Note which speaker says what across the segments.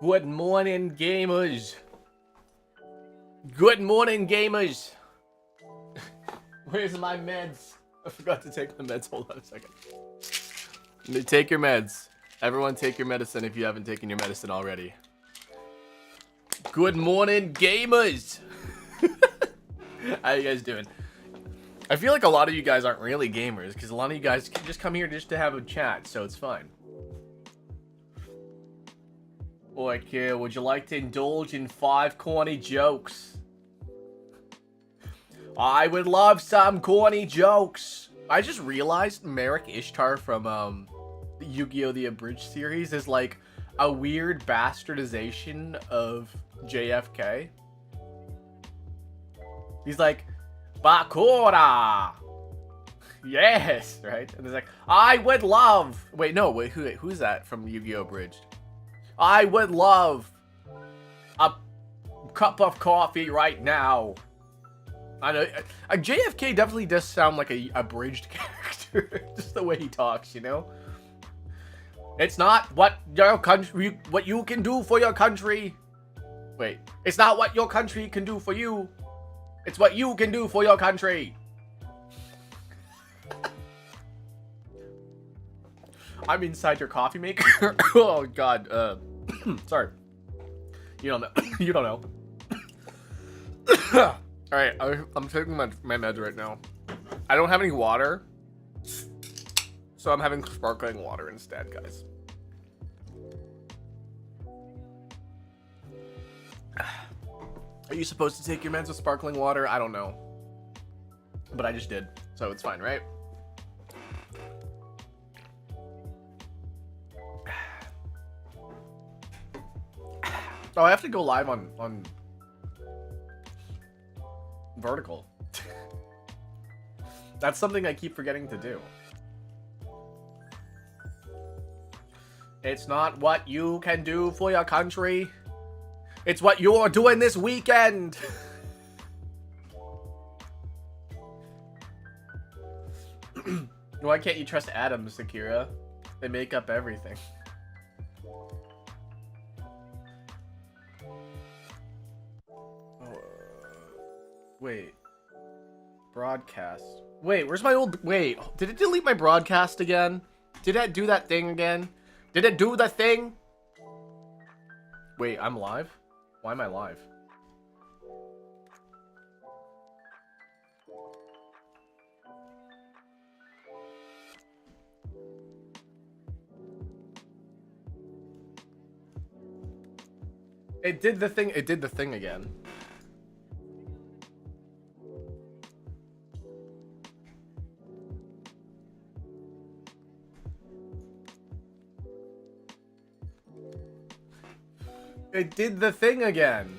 Speaker 1: Good morning, gamers. Good morning, gamers. Where's my meds? I forgot to take my meds. Hold on a second. Take your meds. Everyone take your medicine if you haven't taken your medicine already. Good morning, gamers. How you guys doing? I feel like a lot of you guys aren't really gamers because a lot of you guys just come here just to have a chat, so it's fine. Like, would you like to indulge in 5 corny jokes? I would love some corny jokes. I just realized Merrick Ishtar from Yu-Gi-Oh! The Abridged series is like a weird bastardization of JFK. He's like, Bakura! Yes, right? And he's like, I would love... Wait, no, wait, who's that from Yu-Gi-Oh! Abridged? I would love a cup of coffee right now. I know, JFK definitely does sound like a abridged character. Just the way he talks, you know? It's not what your country, what you can do for your country. Wait, it's not what your country can do for you. It's what you can do for your country. I'm inside your coffee maker. Oh God. Sorry. You don't know. You don't know. All right, I'm taking my meds right now. I don't have any water, so I'm having sparkling water instead, guys. Are you supposed to take your meds with sparkling water? I don't know, but I just did, so it's fine, right? Oh, I have to go live on Vertical. That's something I keep forgetting to do. It's not what you can do for your country. It's what you're doing this weekend. Why can't you trust atoms, Akira? They make up everything. Wait. Broadcast. Wait, where's my old... Wait, did it delete my broadcast again? Did it do that thing again? Did it do the thing? Wait, I'm live? Why am I live? It did the thing. It did the thing again. It did the thing again.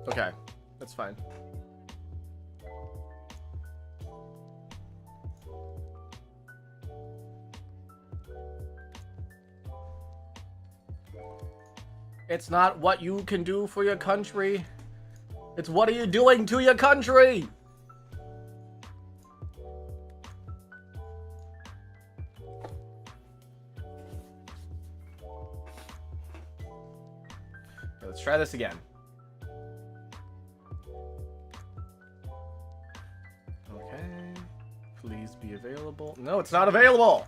Speaker 1: Okay, that's fine. It's not what you can do for your country. It's what are you doing to your country? Let's try this again. Okay. Please be available. No, it's not available.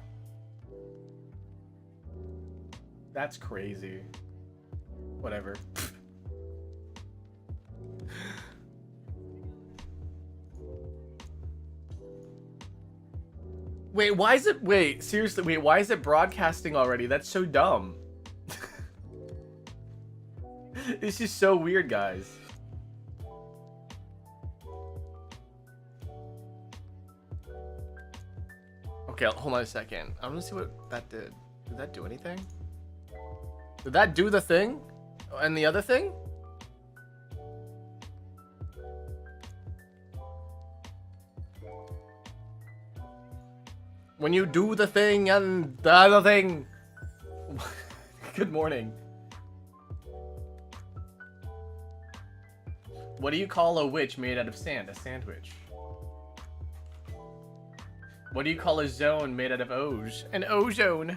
Speaker 1: That's crazy. Whatever. Wait, why is it... Wait, seriously, wait, why is it broadcasting already? That's so dumb. This is so weird, guys. Okay, hold on a second. I'm gonna see what that did. Did that do anything? Did that do the thing? And the other thing? When you do the thing and the other thing. Good morning. What do you call a witch made out of sand? A sandwich. What do you call a zone made out of O's? An ozone.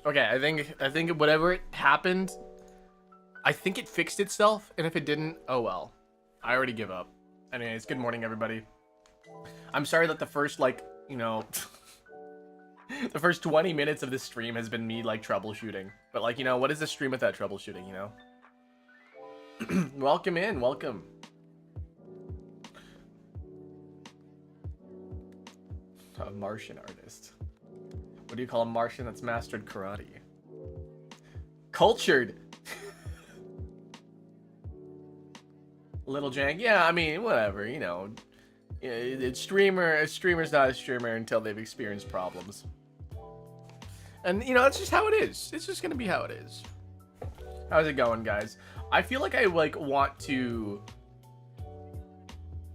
Speaker 1: Okay, I think whatever happened, I think it fixed itself, and if it didn't, oh well. I already give up. Anyways, good morning, everybody. I'm sorry that the first, like, you know, the first 20 minutes of this stream has been me, like, troubleshooting. But, like, you know, what is a stream without troubleshooting, you know? Welcome in, welcome. A Martian artist. What do you call a Martian that's mastered karate? Cultured. Little Jank. Yeah, I mean, whatever, you know. A streamer's not a streamer until they've experienced problems. And, you know, that's just how it is. It's just gonna be how it is. How's it going, guys? I feel like I, like, want to,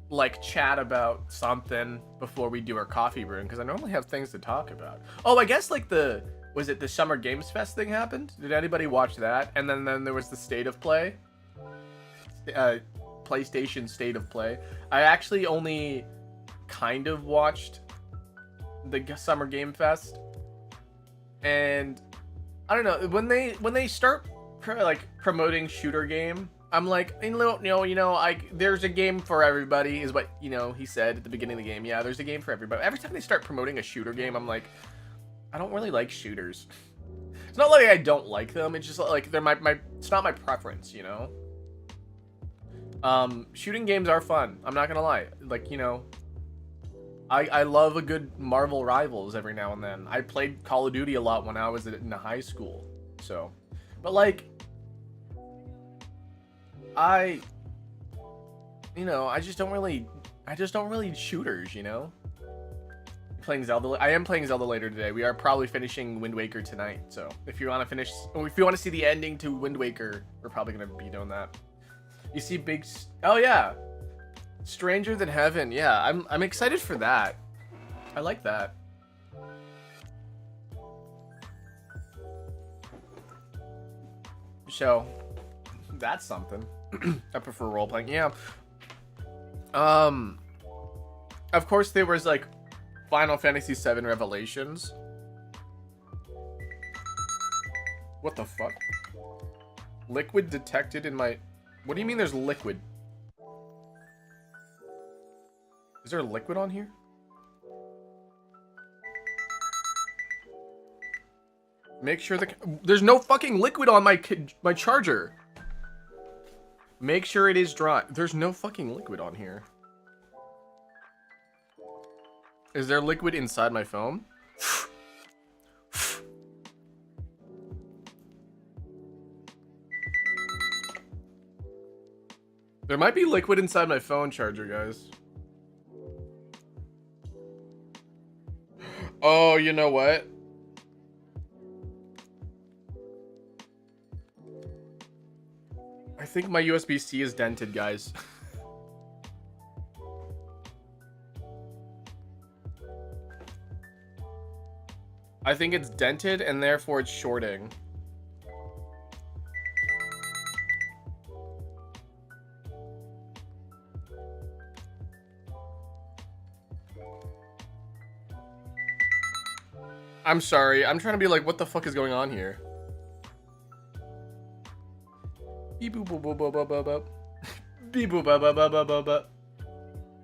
Speaker 1: like, chat about something before we do our coffee room, because I normally have things to talk about. Oh, I guess, like, was it the Summer Games Fest thing happened? Did anybody watch that? And then there was the State of Play. PlayStation State of Play. I actually only kind of watched the Summer Game Fest. And, I don't know, when they start, like, promoting shooter game, I'm like, there's a game for everybody, is what, you know, he said at the beginning of the game. Yeah, there's a game for everybody. Every time they start promoting a shooter game, I'm like, I don't really like shooters. It's not like I don't like them, it's just like, they're it's not my preference, you know? Shooting games are fun, I'm not gonna lie. Like, you know, I love a good Marvel Rivals every now and then. I played Call of Duty a lot when I was in high school, so. But, like, I just don't really shooters, you know? Playing Zelda. I am playing Zelda later today. We are probably finishing Wind Waker tonight. So if you want to see the ending to Wind Waker, we're probably gonna be doing that. You see oh yeah, Stranger Than Heaven. Yeah, I'm excited for that. I like that. So that's something. I prefer role playing. Yeah. Of course there was, like, Final Fantasy VII Revelations. What the fuck? Liquid detected in my... What do you mean there's liquid? Is there liquid on here? Make sure there's no fucking liquid on my charger. Make sure it is dry. There's no fucking liquid on here. Is there liquid inside my phone? There might be liquid inside my phone charger, guys. Oh, you know what? I think my USB-C is dented, guys. I think it's dented and therefore it's shorting. I'm sorry. I'm trying to be like, what the fuck is going on here? Beep boop boop boop boop boop boop boop. Beep boop boop boop boop boop boop boop.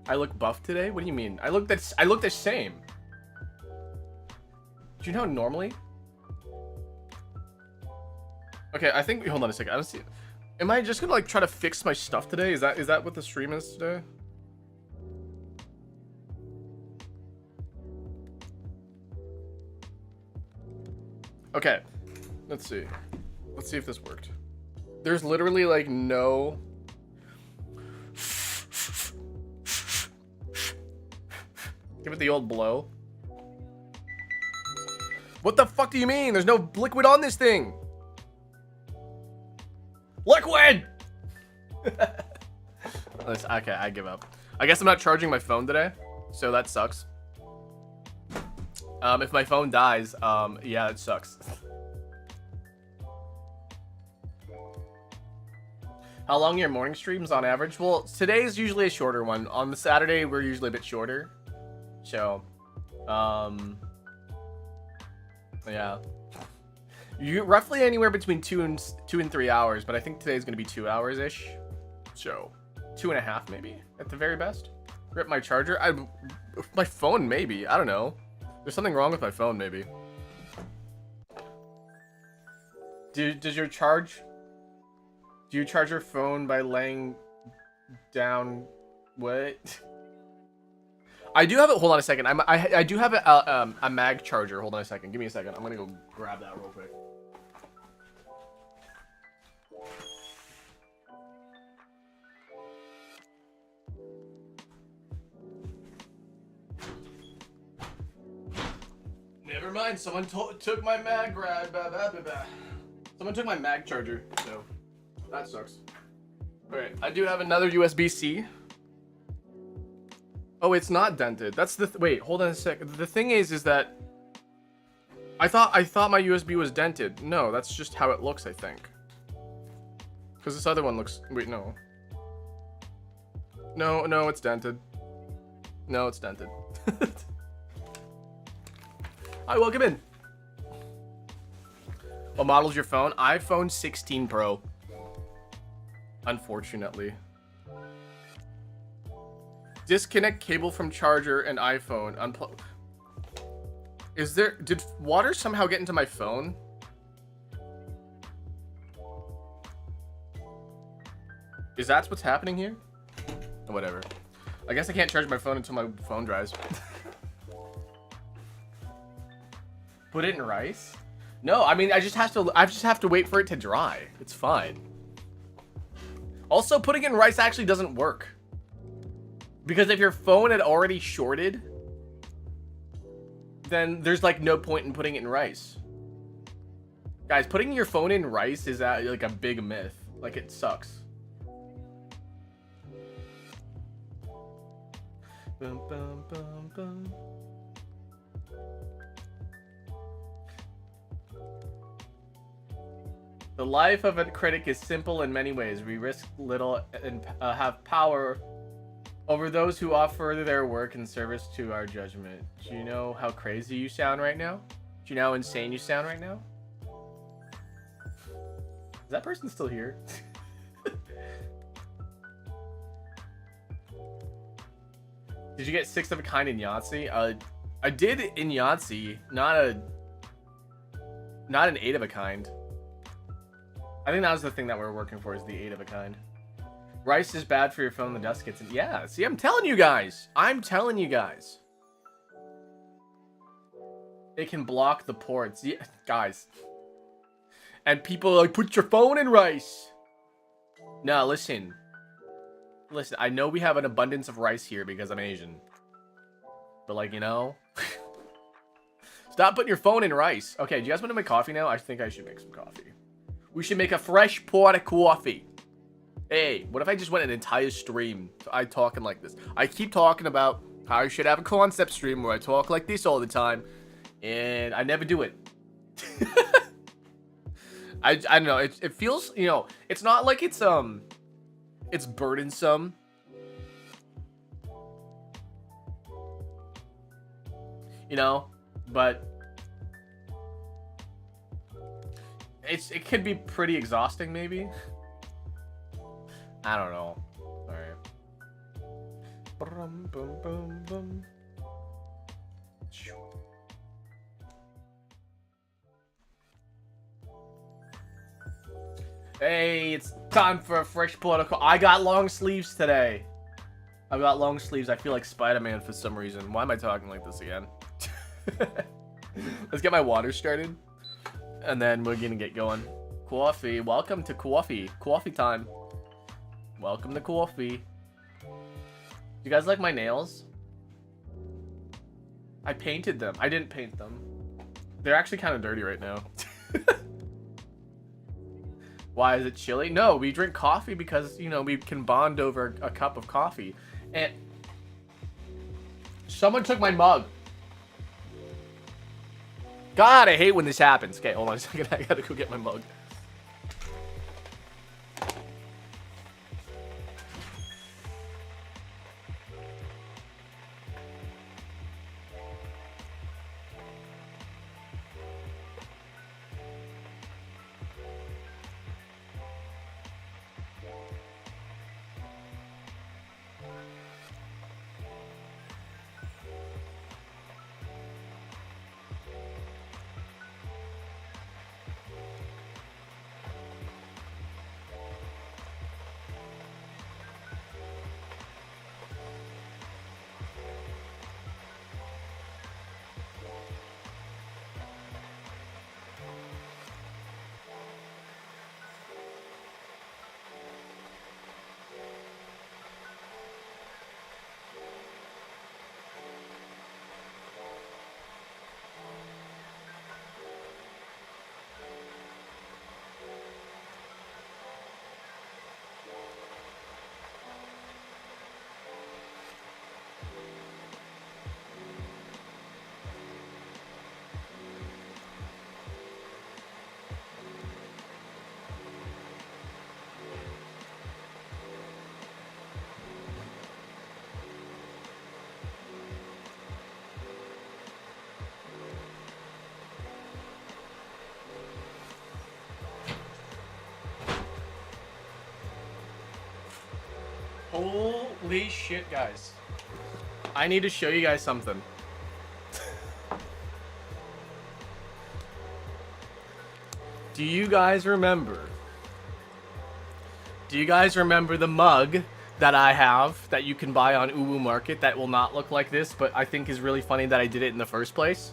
Speaker 1: I look buff today? What do you mean? I look the same. Do you know normally? Okay, I think, hold on a second. I don't see. Am I just gonna, like, try to fix my stuff today? Is that what the stream is today? Okay, let's see. Let's see if this worked. There's literally, like, no... Give it the old blow. What the fuck do you mean? There's no liquid on this thing. Liquid! Okay, I give up. I guess I'm not charging my phone today, so that sucks. If my phone dies, yeah, it sucks. How long are your morning streams on average? Well, today's usually a shorter one. On the Saturday, we're usually a bit shorter. So, yeah. You roughly anywhere between 2 and 3 hours, but I think today's gonna be 2 hours ish. So, 2.5 maybe at the very best. Rip my charger. My phone maybe. I don't know. There's something wrong with my phone maybe. Do you charge your phone by laying down? What? I do have it. Hold on a second. I do have a mag charger. Hold on a second. Give me a second. I'm gonna go grab that real quick. Never mind. Someone took my mag grab. Someone took my mag charger. So that sucks. All right. I do have another USB-C. Oh, it's not dented. That's the wait. Hold on a second. The thing is that I thought my USB was dented. No, that's just how it looks. I think. Because this other one looks. Wait, no. No, it's dented. No, it's dented. Hi, welcome in. What model's your phone? iPhone 16 Pro. Unfortunately. Disconnect cable from charger and iPhone. Unplug. Did water somehow get into my phone? Is that what's happening here? Whatever. I guess I can't charge my phone until my phone dries. Put it in rice? No, I mean I just have to wait for it to dry. It's fine. Also, putting it in rice actually doesn't work. Because if your phone had already shorted, then there's like no point in putting it in rice. Guys, putting your phone in rice is like a big myth. Like it sucks. Bum, bum, bum, bum. The life of a critic is simple in many ways. We risk little and have power over those who offer their work in service to our judgment. Do you know how crazy you sound right now? Do you know how insane you sound right now? Is that person still here? Did you get 6 of a kind in Yahtzee? I did in Yahtzee, not an 8 of a kind. I think that was the thing that we're working for, is the 8 of a kind. Rice is bad for your phone, the dust gets in. Yeah, see, I'm telling you guys. It can block the ports. Yeah, guys. And people are like, put your phone in rice. No, listen. Listen, I know we have an abundance of rice here because I'm Asian. But like, you know. Stop putting your phone in rice. Okay, do you guys want to make coffee now? I think I should make some coffee. We should make a fresh pot of coffee. Hey, what if I just went an entire stream I talking like this? I keep talking about how I should have a concept stream where I talk like this all the time, and I never do it. I don't know. It feels, you know, it's not like it's burdensome. You know, but it could be pretty exhausting maybe. I don't know. All right. Hey, it's time for a fresh protocol. I got long sleeves today. I got long sleeves. I feel like Spider-Man for some reason. Why am I talking like this again? Let's get my water started, and then we're gonna get going. Coffee. Welcome to coffee. Coffee time. Welcome to coffee. You guys like my nails? I painted them. I didn't paint them. They're actually kind of dirty right now. Why is it chilly? No, we drink coffee because, you know, we can bond over a cup of coffee. And someone took my mug. God, I hate when this happens. Okay, hold on a second. I gotta go get my mug. Holy shit, guys. I need to show you guys something. Do you guys remember? Do you guys remember the mug that I have that you can buy on Uwu Market that will not look like this, but I think is really funny that I did it in the first place?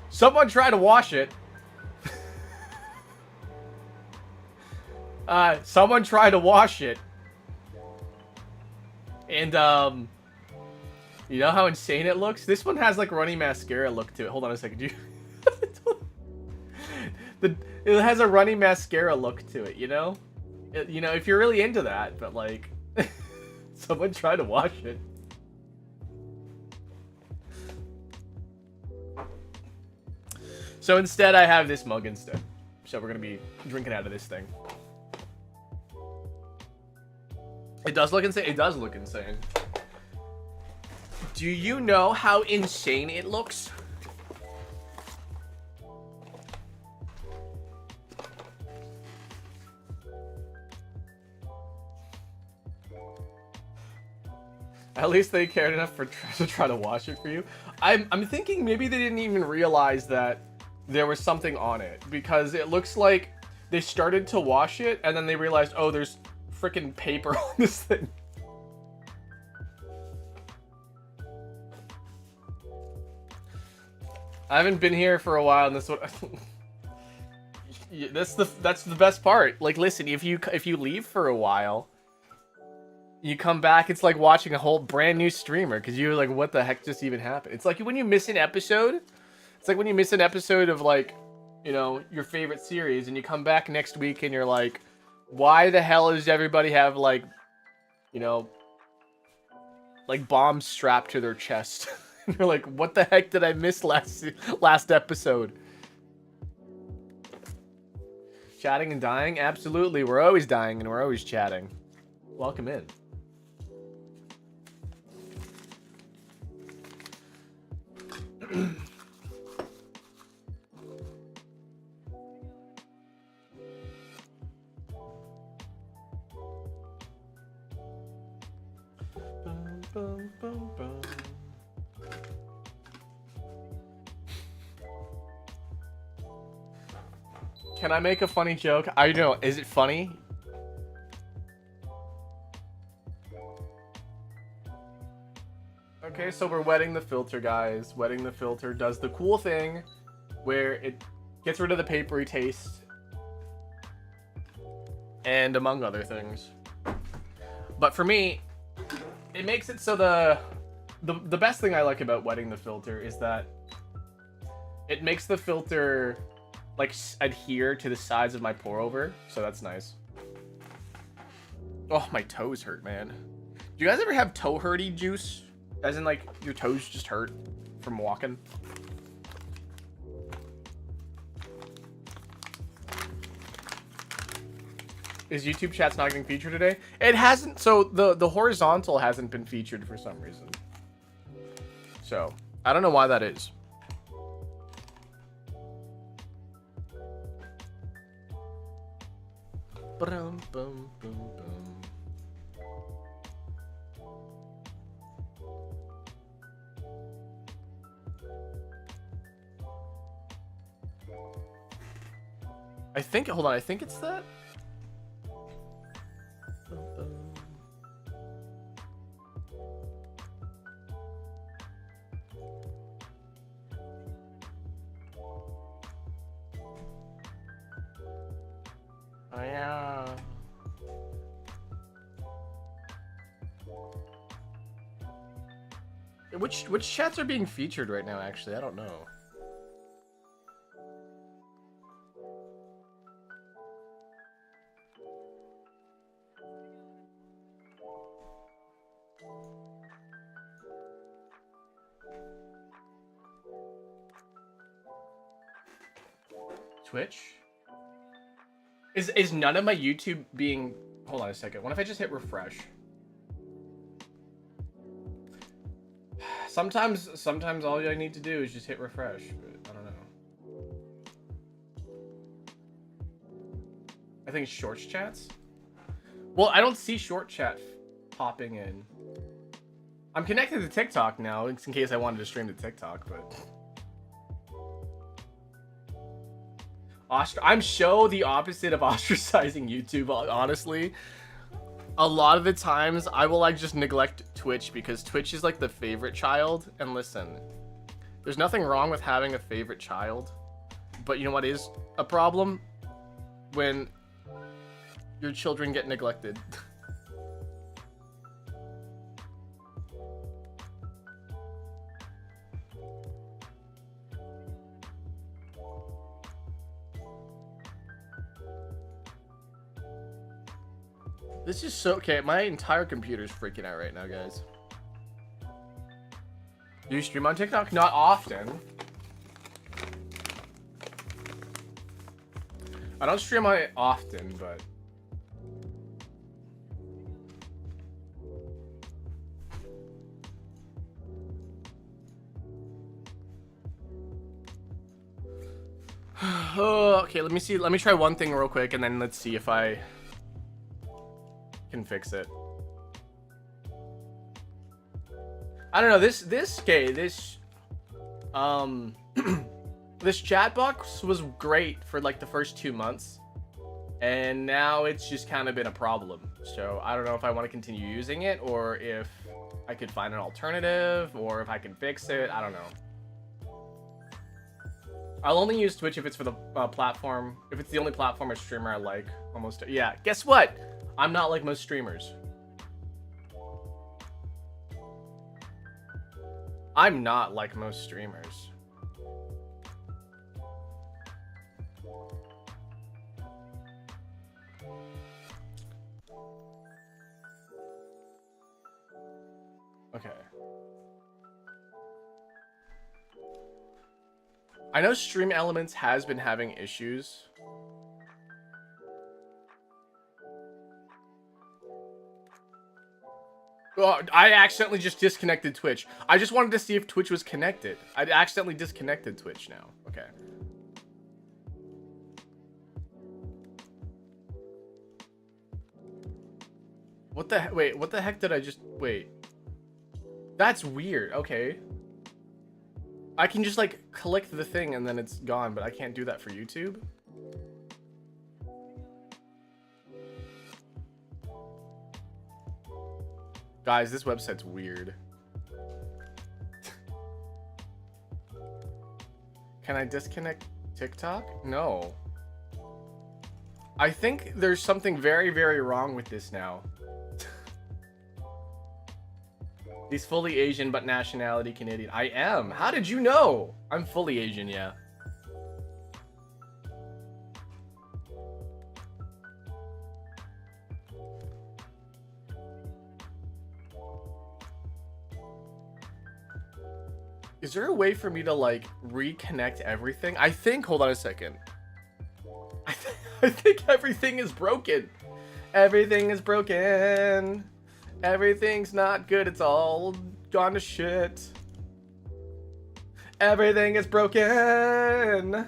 Speaker 1: Someone try to wash it. Someone try to wash it. And, you know how insane it looks? This one has, like, runny mascara look to it. Hold on a second. It has a runny mascara look to it, you know? You know, if you're really into that, but, like, someone try to wash it. So instead, I have this mug instead. So we're gonna be drinking out of this thing. It does look insane. It does look insane. Do you know how insane it looks? At least they cared enough to try to wash it for you. I'm thinking maybe they didn't even realize that there was something on it, because it looks like they started to wash it and then they realized, oh, there's freaking paper on this thing. I haven't been here for a while, and that's the best part. Like, listen, if you leave for a while, you come back, it's like watching a whole brand new streamer, because you're like, what the heck just even happened? It's like when you miss an episode. It's like when you miss an episode of, like, you know, your favorite series, and you come back next week and you're like, why the hell does everybody have, like, you know, like bombs strapped to their chest? And you're like, what the heck did I miss last episode? Chatting and dying? Absolutely. We're always dying and we're always chatting. Welcome in. Can I make a funny joke? I know. Is it funny? Okay, so we're wetting the filter, guys. Wetting the filter does the cool thing where it gets rid of the papery taste. And among other things. But for me, it makes it so the best thing I like about wetting the filter is that it makes the filter, like, adhere to the sides of my pour over, so that's nice. Oh, my toes hurt, man. Do you guys ever have toe hurty juice? As in, like, your toes just hurt from walking? Is YouTube chat's not getting featured today? It hasn't. So the horizontal hasn't been featured for some reason. So I don't know why that is. Boom, boom, boom, boom. I think. Hold on. I think it's that. Oh yeah. Which chats are being featured right now? Actually, I don't know. Twitch? Is none of my YouTube being... Hold on a second. What if I just hit refresh? Sometimes all I need to do is just hit refresh, but I don't know. I think shorts chats. Well, I don't see short chat popping in. I'm connected to TikTok now, in case I wanted to stream to TikTok, but... I'm so the opposite of ostracizing YouTube, honestly. A lot of the times, I will, like, just neglect Twitch, because Twitch is, like, the favorite child. And listen, there's nothing wrong with having a favorite child. But you know what is a problem? When your children get neglected. This is so... Okay, my entire computer's freaking out right now, guys. Do you stream on TikTok? Not often. I don't stream on it often, but... Oh, okay, let me see. Let me try one thing real quick, and then let's see if I can fix it. I don't know. This this chat box was great for like the first 2 months, and now it's just kind of been a problem. So I don't know if I want to continue using it, or if I could find an alternative, or if I can fix it. I don't know. I'll only use Twitch if it's for the platform. If it's the only platform or streamer I like. Almost. Yeah. Guess what? I'm not like most streamers. I'm not like most streamers. Okay. I know Stream Elements has been having issues. Oh, I accidentally just disconnected Twitch. I just wanted to see if Twitch was connected. I accidentally disconnected Twitch now. Okay. What the wait, what the heck did I just wait? That's weird. Okay. I can just like click the thing and then it's gone, but I can't do that for YouTube. Guys, this website's weird. Can I disconnect TikTok? No. I think there's something very, very wrong with this now. He's fully Asian, but nationality Canadian. I am. How did you know? I'm fully Asian, yeah. Is there a way for me to, like, reconnect everything? I think, hold on a second. I think everything is broken. Everything is broken. Everything's not good. It's all gone to shit. Everything is broken.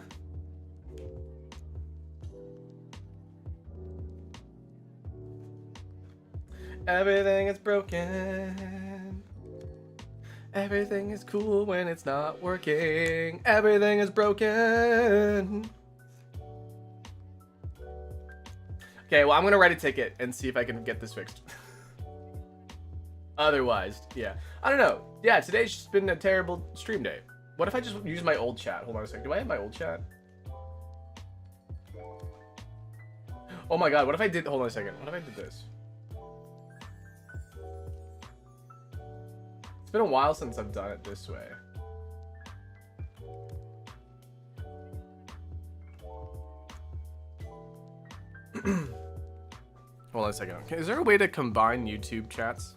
Speaker 1: Everything is broken. Everything is cool when it's not working. Everything is broken. Okay, well, I'm gonna write a ticket and see if I can get this fixed. Otherwise, yeah. I don't know. Yeah, today's just been a terrible stream day. What if I just use my old chat? Hold on a second. Do I have my old chat? Oh my god, what if I did... Hold on a second. What if I did this? It's been a while since I've done it this way. Hold on a second. Okay, is there a way to combine YouTube chats?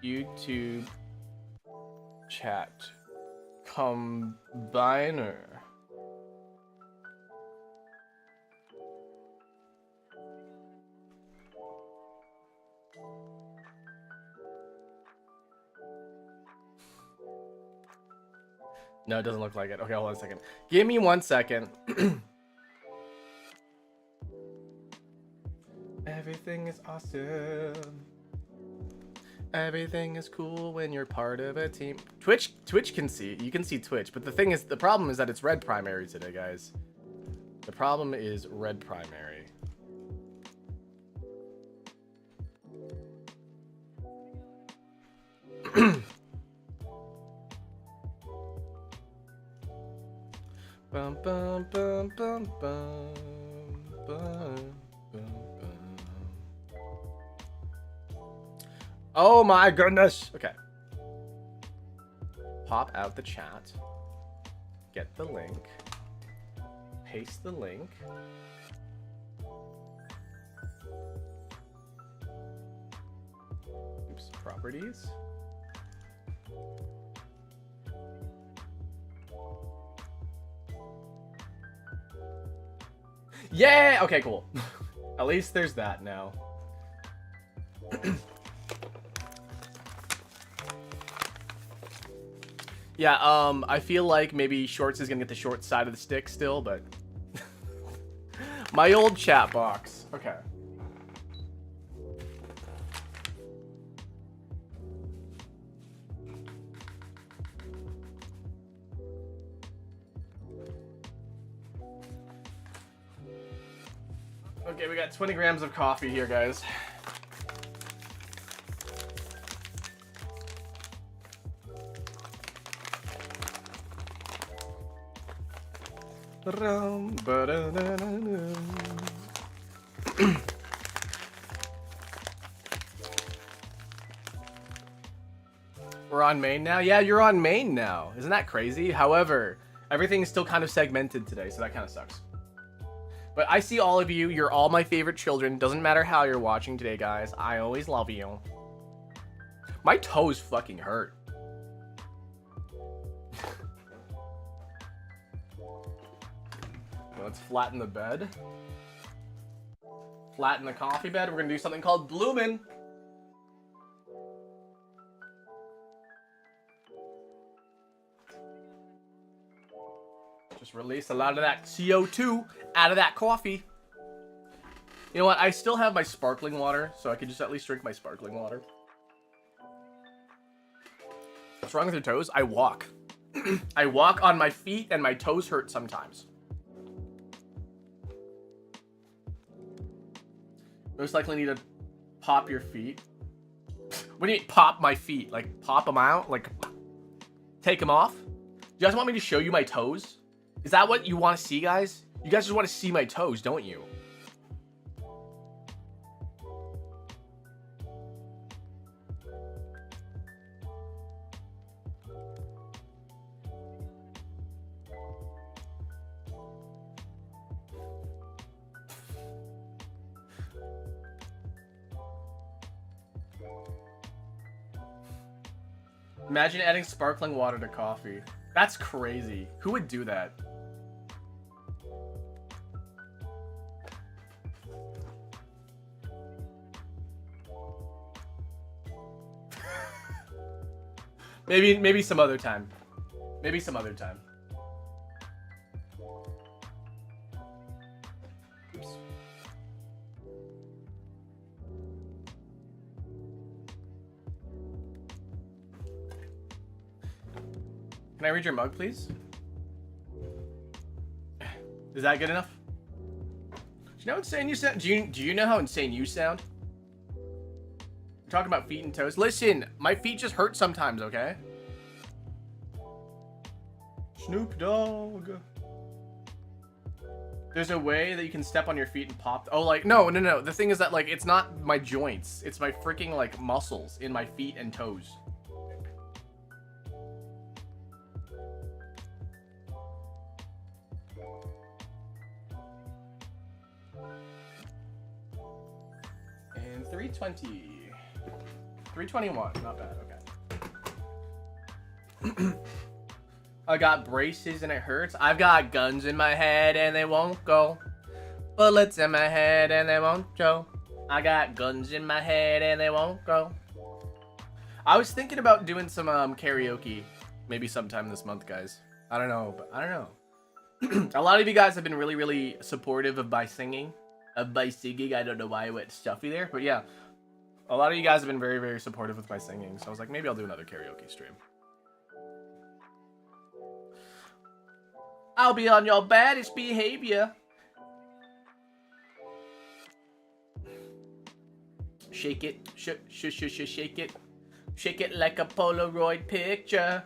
Speaker 1: YouTube chat combiner. No, it doesn't look like it. Okay, hold on a second. Give me 1 second. Everything is awesome. Everything is cool when you're part of a team. Twitch can see. You can see Twitch, but the problem is that it's red primary today, guys. The problem is red primary. Bum, bum, bum, bum, bum, bum, bum. Oh my goodness. Okay. Pop out the chat. Get the link. Paste the link. Oops, properties. Yeah! Okay, cool. At least there's that now. Yeah, I feel like maybe Shorts is gonna get the short side of the stick still, but... My old chat box. Okay. Okay, we got 20 grams of coffee here, guys. We're on main now? Yeah, you're on main now. Isn't that crazy? However, everything's still kind of segmented today, so that kind of sucks. But I see all of you. You're all my favorite children. Doesn't matter how you're watching today, guys. I always love you. My toes fucking hurt. Let's flatten the bed. Flatten the coffee bed. We're gonna do something called bloomin'. Just release a lot of that CO2 out of that coffee. You know what? I still have my sparkling water, so I could just at least drink my sparkling water. What's wrong with your toes? I walk. I walk on my feet and my toes hurt sometimes. Most likely need to pop your feet. What do you mean pop my feet? Like pop them out? Like take them off? You guys want me to show you my toes? Is that what you want to see, guys? You guys just want to see my toes, don't you? Imagine adding sparkling water to coffee. That's crazy. Who would do that? Maybe some other time. Maybe some other time. Oops. Can I read your mug, please? Is that good enough? Do you know how insane you sound? Do you know how insane you sound? We're talking about feet and toes. Listen, my feet just hurt sometimes, okay? Snoop Dogg. There's a way that you can step on your feet and pop. Oh, like, no. The thing is that, like, it's not my joints. It's my freaking, like, muscles in my feet and toes. And 320. 321. Not bad. Okay. I got braces and it hurts. I've got guns in my head and they won't go. Bullets in my head and they won't go. I got guns in my head and they won't go. I was thinking about doing some karaoke maybe sometime this month, guys. I don't know, but I don't know. A lot of you guys have been really, really supportive of my singing. I don't know why I went stuffy there, but yeah. A lot of you guys have been very, very supportive with my singing, so I was like, maybe I'll do another karaoke stream. I'll be on your baddest behavior. Shake it, shake it. Shake it like a Polaroid picture.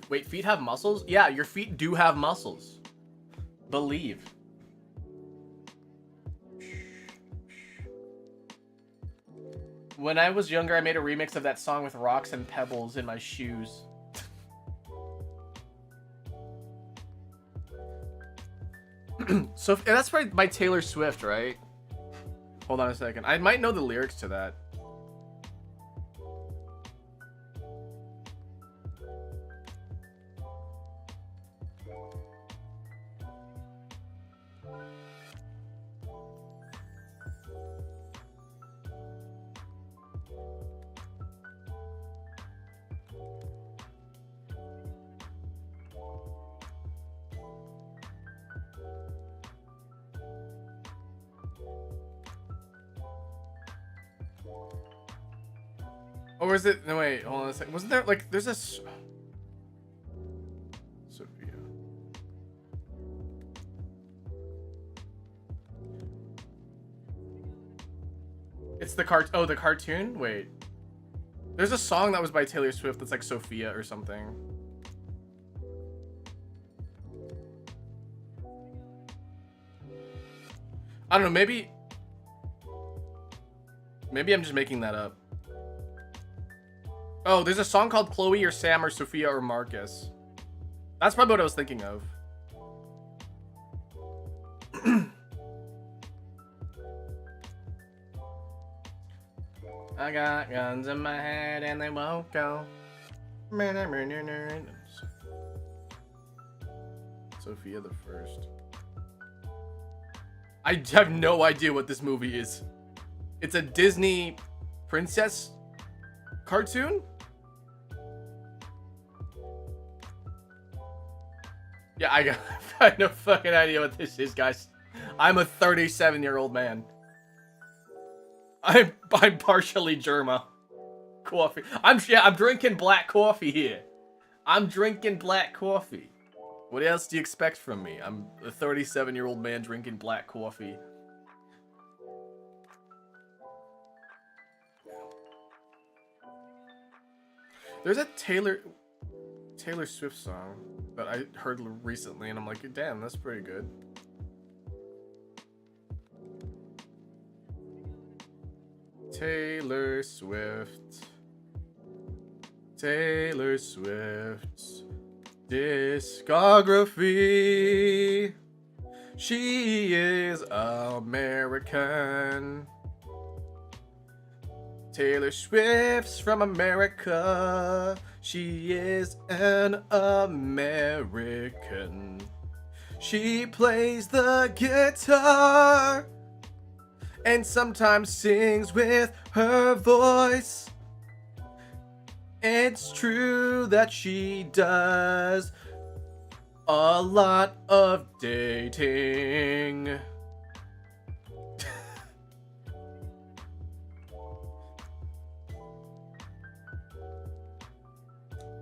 Speaker 1: Wait, feet have muscles? Yeah, your feet do have muscles. Believe. When I was younger, I made a remix of that song with rocks and pebbles in my shoes. So that's by Taylor Swift, right? Hold on a second. I might know the lyrics to that. Or is it? No, wait. Hold on a second. Wasn't there like there's a Sophia? It's the Oh, the cartoon. Wait. There's a song that was by Taylor Swift that's like Sophia or something. I don't know. Maybe I'm just making that up. Oh, there's a song called Chloe or Sam or Sophia or Marcus. That's probably what I was thinking of. I got guns in my head and they won't go. Sophia the First. I have no idea what this movie is. It's a Disney princess cartoon? Yeah, I got no fucking idea what this is, guys. I'm a 37-year-old man. I'm partially Germa. Coffee. I'm drinking black coffee here. I'm drinking black coffee. What else do you expect from me? I'm a 37-year-old man drinking black coffee. There's a Taylor Swift song that I heard recently, and I'm like, damn, that's pretty good. Taylor Swift. Taylor Swift's discography. She is American. Taylor Swift's from America. She is an American. She plays the guitar and sometimes sings with her voice. It's true that she does a lot of dating.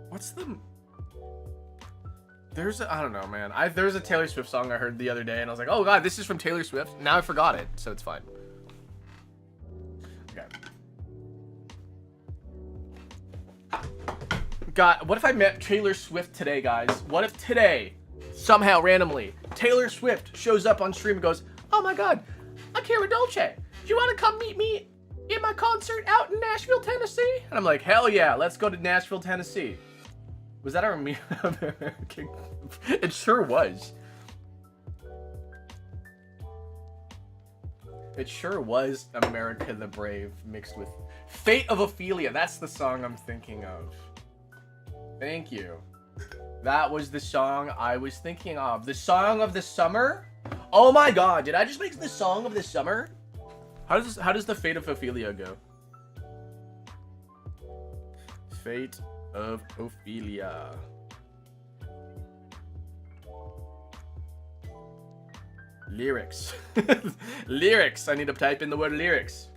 Speaker 1: What's the... I don't know, man. There's a Taylor Swift song I heard the other day, and I was like, oh god, this is from Taylor Swift? Now I forgot it, so it's fine. Okay. God, what if I met Taylor Swift today, guys? What if today, somehow, randomly, Taylor Swift shows up on stream and goes, oh my god, Akira Dolce, do you want to come meet me in my concert out in Nashville, Tennessee? And I'm like, hell yeah, let's go to Nashville, Tennessee. Was that our American? It sure was. It sure was America the Brave mixed with Fate of Ophelia. That's the song I'm thinking of. Thank you. That was the song I was thinking of. The song of the summer? Oh my god, did I just make the song of the summer? How does the Fate of Ophelia go? Fate of Ophelia. Lyrics. Lyrics. I need to type in the word lyrics.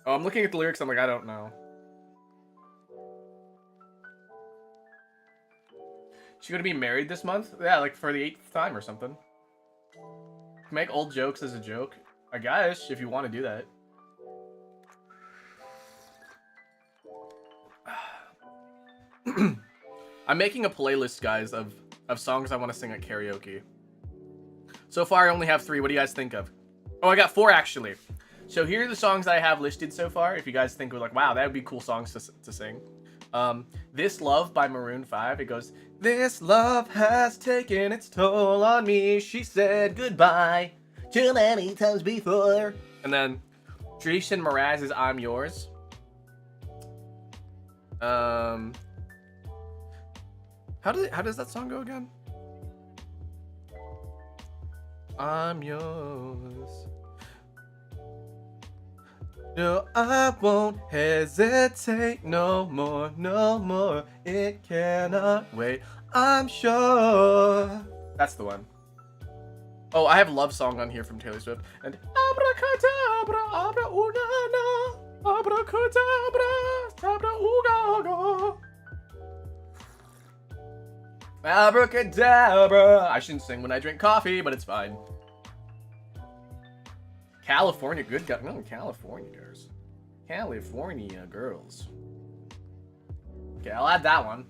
Speaker 1: Oh, I'm looking at the lyrics. I'm like, I don't know. She gonna be married this month? Yeah, like for the 8th time or something. Make old jokes as a joke. I guess, if you want to do that. I'm making a playlist, guys, of songs I want to sing at karaoke. So far, I only have 3. What do you guys think of? Oh, I got 4, actually. So here are the songs I have listed so far. If you guys think, like, wow, that would be cool songs to sing. This Love by Maroon 5. It goes, this love has taken its toll on me. She said goodbye too many times before. And then Jason Mraz's I'm Yours. How does that song go again? I'm yours. No, I won't hesitate no more, no more. It cannot wait, I'm sure. That's the one. Oh, I have Love Song on here from Taylor Swift. And abracadabra, abra una na, abracadabra, tabra uga ga. Abracadabra. I shouldn't sing when I drink coffee, but it's fine. California, good guy. No, California girls. California girls. Okay, I'll add that one.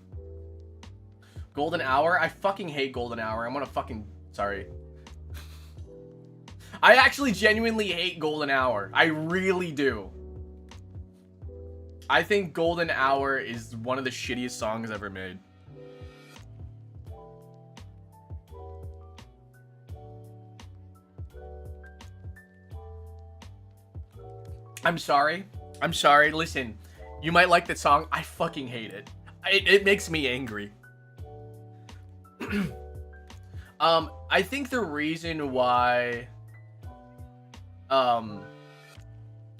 Speaker 1: Golden Hour. I fucking hate Golden Hour. I'm gonna fucking... Sorry. I actually genuinely hate Golden Hour. I really do. I think Golden Hour is one of the shittiest songs ever made. I'm sorry. I'm sorry. Listen, you might like the song. I fucking hate it. It makes me angry. I think the reason why I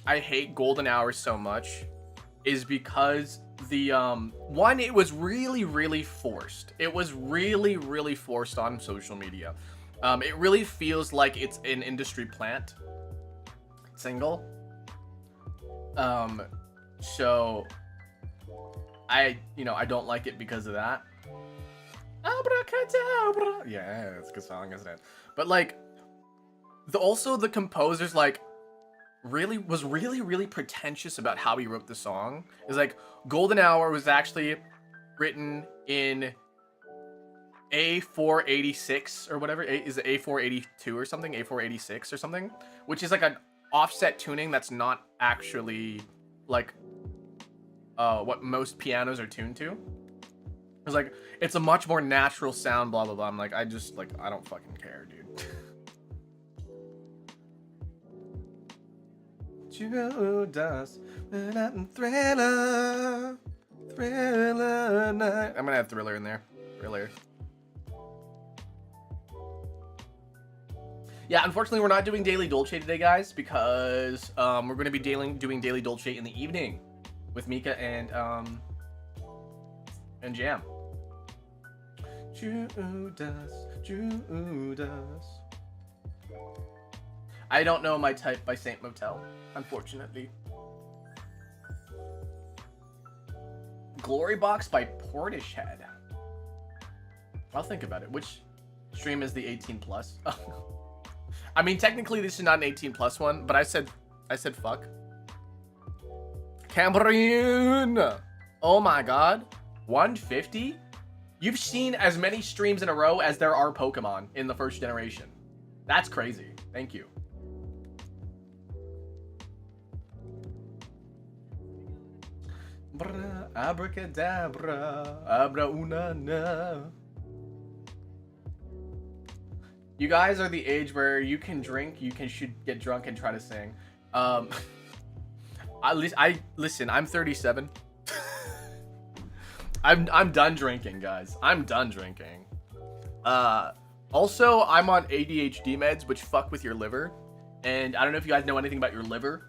Speaker 1: hate Golden Hour so much is because the one, it was really forced. It was really forced on social media. It really feels like it's an industry plant single. So I don't like it because of that. Abracadabra. Yeah, it's a good song, isn't it? But like, also the composer's like was really pretentious about how he wrote the song. It's like Golden Hour was actually written in A486 or whatever. Is it A482 or something? A486 or something, which is like an offset tuning that's not actually like what most pianos are tuned to. It's like, it's a much more natural sound, blah blah blah. I'm like, I don't fucking care, dude. Judas, Thriller night. I'm gonna add Thriller in there. Thriller. Yeah, unfortunately, we're not doing Daily Dolce today, guys, because we're going to be doing Daily Dolce in the evening with Mika and Jam. Judas. I don't know my type by Saint Motel, unfortunately. Glory Box by Portishead. I'll think about it. Which stream is the 18+? I mean, technically this is not an 18+ one, but I said fuck. Cambrian. Oh my god. 150? You've seen as many streams in a row as there are Pokemon in the first generation. That's crazy. Thank you. Abracadabra, abra una na. You guys are the age where you can drink, should get drunk and try to sing. Listen, I'm 37. I'm done drinking, guys. I'm done drinking. Also, I'm on ADHD meds, which fuck with your liver. And I don't know if you guys know anything about your liver.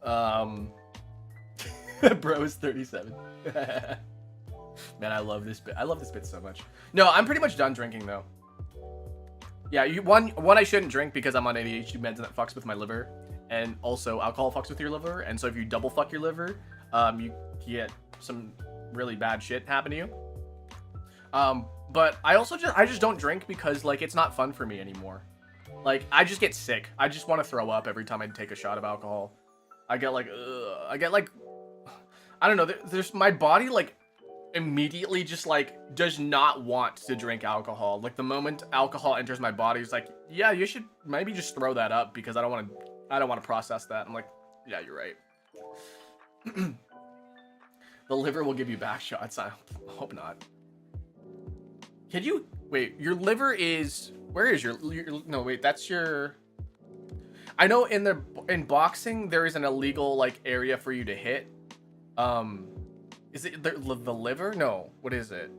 Speaker 1: Bro is 37. Man, I love this bit. I love this bit so much. No, I'm pretty much done drinking though. Yeah, one I shouldn't drink because I'm on ADHD meds and that fucks with my liver, and also alcohol fucks with your liver, and so if you double fuck your liver, you get some really bad shit happen to you. But I just don't drink because like it's not fun for me anymore. Like I just get sick. I just want to throw up every time I take a shot of alcohol. I get like I don't know. There's my body like immediately just like does not want to drink alcohol. Like the moment alcohol enters my body, it's like, yeah, you should maybe just throw that up because I don't want to process that. I'm like, yeah, you're right. The liver will give you back shots. I hope not. Can you wait? Your liver is where is your no wait? That's your. I know in boxing there is an illegal like area for you to hit. Is it the liver? No. What is it?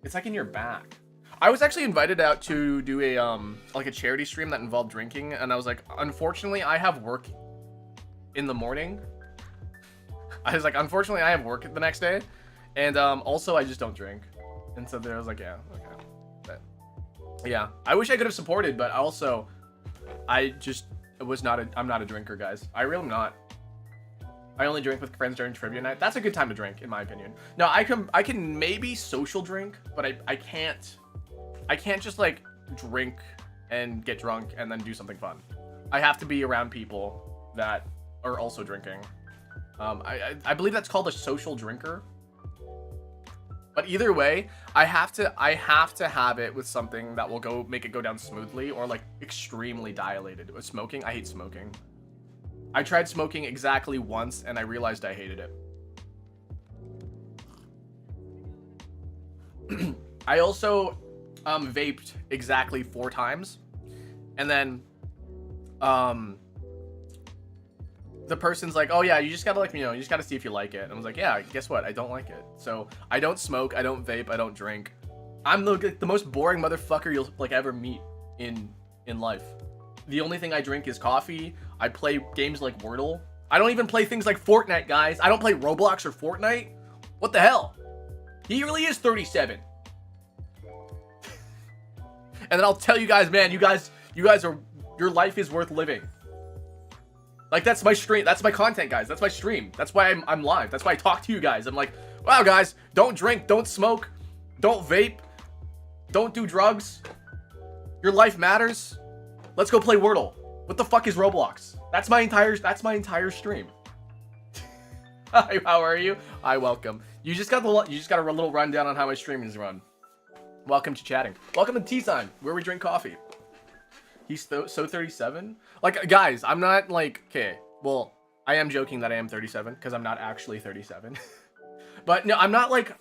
Speaker 1: It's like in your back. I was actually invited out to do a like a charity stream that involved drinking, and I was like, unfortunately, I have work in the morning. I was like, unfortunately, I have work the next day, and also I just don't drink. And so there I was like, yeah, okay. But, yeah, I wish I could have supported, but also I just was not I'm not a drinker, guys. I really am not. I only drink with friends during trivia night. That's a good time to drink, in my opinion. No, I can maybe social drink, but I can't just like drink and get drunk and then do something fun. I have to be around people that are also drinking. I believe that's called a social drinker. But either way, I have to have it with something that will make it go down smoothly or like extremely dilated. With smoking, I hate smoking. I tried smoking exactly once and I realized I hated it. I also vaped exactly 4 times, and then the person's like, oh yeah, you just gotta like, you just gotta see if you like it. And I was like, yeah, guess what? I don't like it. So I don't smoke, I don't vape, I don't drink. I'm the most boring motherfucker you'll like ever meet in life. The only thing I drink is coffee. I play games like Wordle. I don't even play things like Fortnite, guys. I don't play Roblox or Fortnite. What the hell? He really is 37. And then I'll tell you guys, man, you guys are, your life is worth living. Like, that's my stream. That's my content, guys. That's my stream. That's why I'm live. That's why I talk to you guys. I'm like, wow, guys, don't drink, don't smoke, don't vape, don't do drugs. Your life matters. Let's go play Wordle. What the fuck is Roblox? That's my entire stream. Hi, how are you? Hi, welcome. You just got a little rundown on how my stream is run. Welcome to chatting. Welcome to Tea Time, where we drink coffee. He's so 37? Like, guys, I'm not like, okay, well, I am joking that I am 37 because I'm not actually 37. But no, I'm not like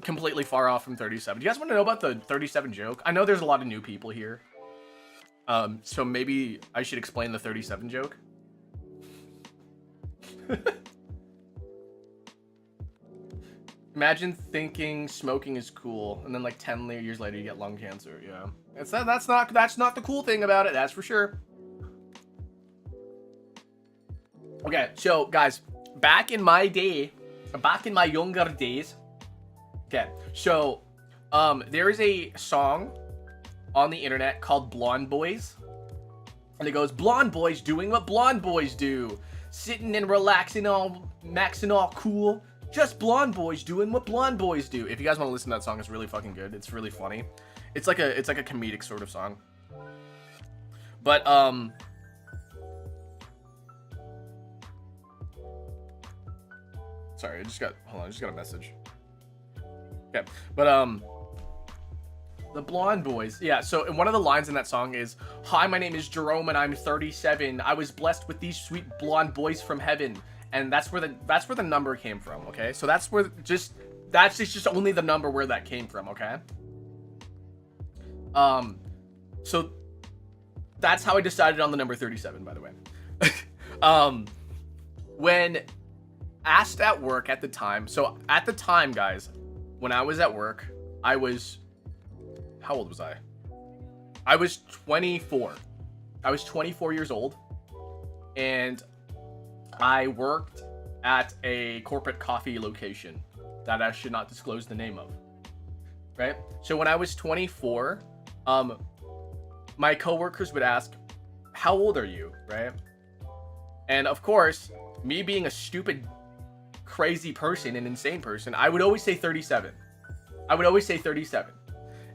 Speaker 1: completely far off from 37. Do you guys want to know about the 37 joke? I know there's a lot of new people here. So maybe I should explain the 37 joke. Imagine thinking smoking is cool, and then like 10 years later you get lung cancer. Yeah, that's not the cool thing about it. That's for sure. Okay, so guys, back in my younger days. Okay, so there is a song on the internet called Blonde Boys, and it goes, blonde boys doing what blonde boys do, sitting and relaxing, all maxing, all cool, just blonde boys doing what blonde boys do. If you guys want to listen to that song, it's really fucking good. It's really funny. It's like a comedic sort of song. But sorry, I just got a message. Okay, but the Blonde Boys. Yeah, so one of the lines in that song is, hi, my name is Jerome and I'm 37. I was blessed with these sweet blonde boys from heaven. And that's where the number came from, okay? So that's just only the number where that came from, okay? So that's how I decided on the number 37, by the way. When asked at work at the time, so at the time, guys, when I was at work, I was how old was I? I was 24. I was 24 years old, and I worked at a corporate coffee location that I should not disclose the name of, right? So when I was 24, my coworkers would ask, how old are you, right? And of course, me being a stupid, crazy person, an insane person, I would always say 37. I would always say 37.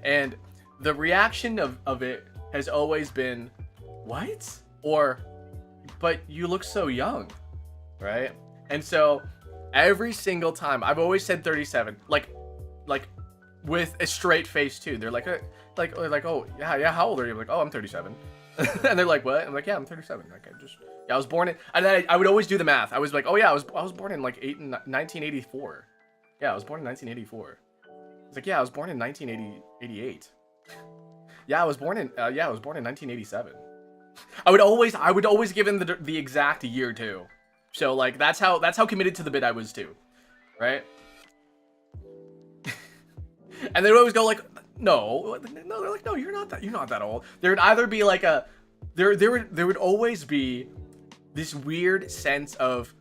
Speaker 1: And the reaction of it has always been, what? Or, but you look so young, right? And so every single time, I've always said 37, like with a straight face too. They're like, oh yeah, how old are you? I'm like, oh, I'm 37. And they're like, what? I'm like, yeah, I'm 37. Like, I was born in, and then I would always do the math. I was like, oh yeah, I was born in like 1984. Yeah, I was born in 1984. It's like, yeah, I was born in 1988. Yeah, I was born in 1987. I would always give him the exact year too. So like that's how committed to the bit I was too, right? And they would always go like, no, they're like, no, you're not that old. There would either be like there would always be this weird sense of,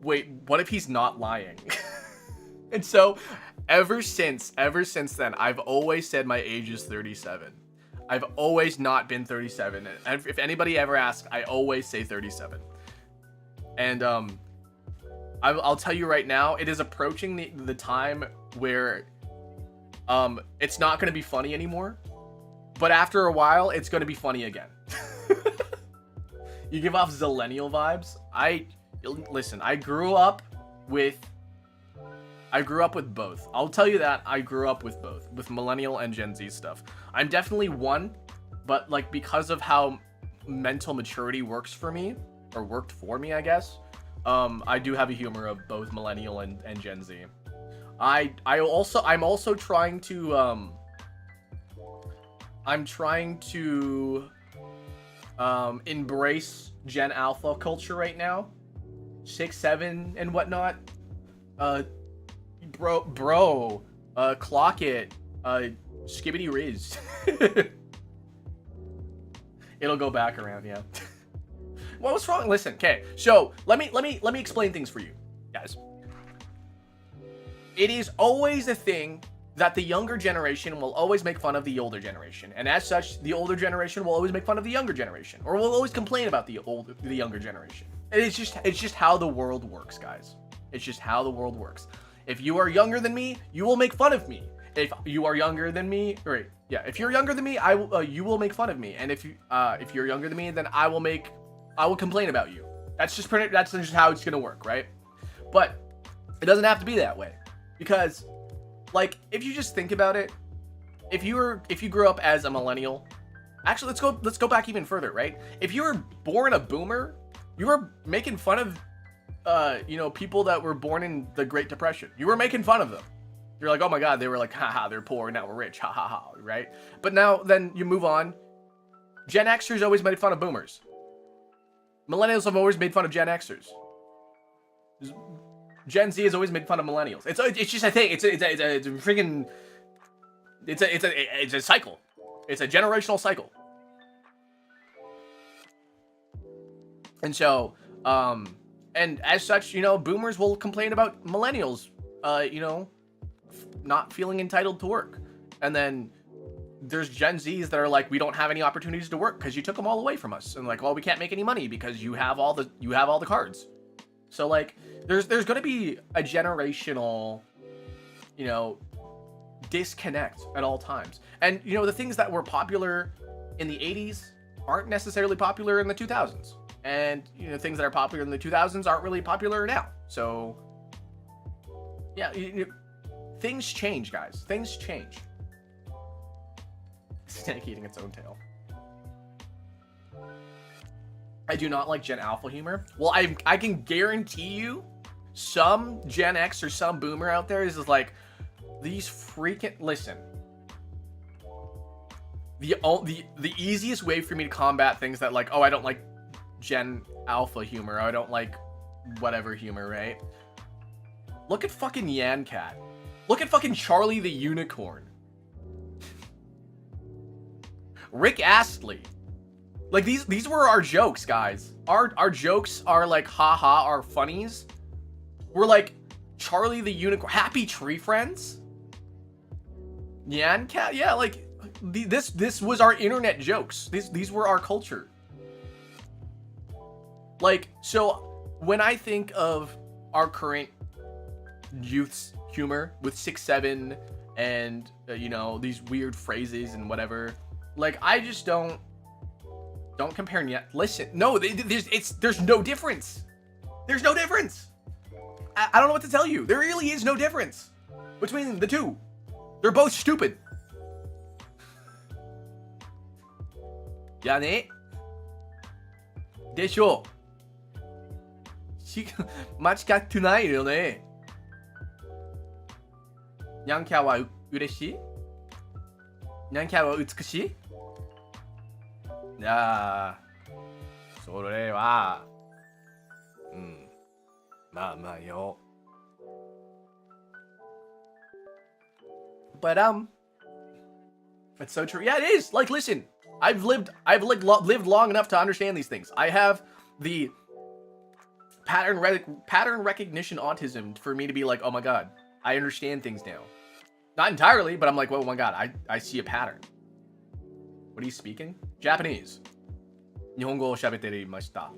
Speaker 1: wait, what if he's not lying? And so ever since then, I've always said my age is 37. I've always not been 37. And if anybody ever asks, I always say 37. And I'll tell you right now, it is approaching the time where it's not going to be funny anymore. But after a while, it's going to be funny again. You give off Zillennial vibes. Listen, I grew up with both. I'll tell you that I grew up with both, with Millennial and Gen Z stuff. I'm definitely one, but like because of how mental maturity works for me, or worked for me, I guess, I do have a humor of both Millennial and Gen Z. I'm also trying to embrace Gen Alpha culture right now, 6, 7, and whatnot. Bro, clock it, skibbity riz. It'll go back around, yeah. What was wrong? Listen, okay. So let me explain things for you, guys. It is always a thing that the younger generation will always make fun of the older generation, and as such, the older generation will always make fun of the younger generation, or will always complain about the younger generation. It's just how the world works, guys. It's just how the world works. If you are younger than me, you will make fun of me. If you are younger than me, if you're younger than me, you will make fun of me, and if you're younger than me, then I will complain about you. That's just how it's gonna work, right? But it doesn't have to be that way, because like if you just think about it, if you grew up as a millennial, actually let's go back even further, right? If you were born a boomer, you were making fun of people that were born in the Great Depression. You were making fun of them. You're like, oh my god, they were like, haha, they're poor, now we're rich, ha ha ha, right? But now then you move on. Gen Xers always made fun of boomers. Millennials have always made fun of Gen Xers. Gen Z has always made fun of millennials. It's just a thing. It's a freaking. It's a cycle. It's a generational cycle. And so, and as such, boomers will complain about millennials, not feeling entitled to work, and then there's Gen Zs that are like, we don't have any opportunities to work because you took them all away from us, and like, well, we can't make any money because you have all the cards. So like, there's going to be a generational, disconnect at all times. And the things that were popular in the 80s aren't necessarily popular in the 2000s. And things that are popular in the 2000s aren't really popular now. So yeah, things change, guys. Things change. Snake eating its own tail. I do not like Gen Alpha humor. Well, I can guarantee you some Gen X or some boomer out there is just like, these freaking, listen. The easiest way for me to combat things that like, oh, I don't like Gen Alpha humor, I don't like whatever humor, right? Look at fucking Yan Cat. Look at fucking Charlie the Unicorn. Rick Astley. Like these were our jokes, guys. Our jokes are like haha, our funnies. We're like Charlie the Unicorn, Happy Tree Friends. Nyan Cat, yeah, like this was our internet jokes. These were our culture. Like, so when I think of our current youth's humor with 6'7" and you know, these weird phrases and whatever, like I just don't compare yet. Listen, no, there's no difference. There's no difference. I don't know what to tell you. There really is no difference between the two. They're both stupid. いやね。でしょう。間違ってないよね。ニャンキャは嬉しい？ニャンキャは美しい？いやー、それは、まあまあよ。But it's so true. Yeah, it is. Like, listen, I've lived long enough to understand these things. I have the pattern recognition autism for me to be like, oh my god, I understand things now. Not entirely, but I'm like, oh my god, I see a pattern. What are you speaking? Japanese. 日本語を喋っていました。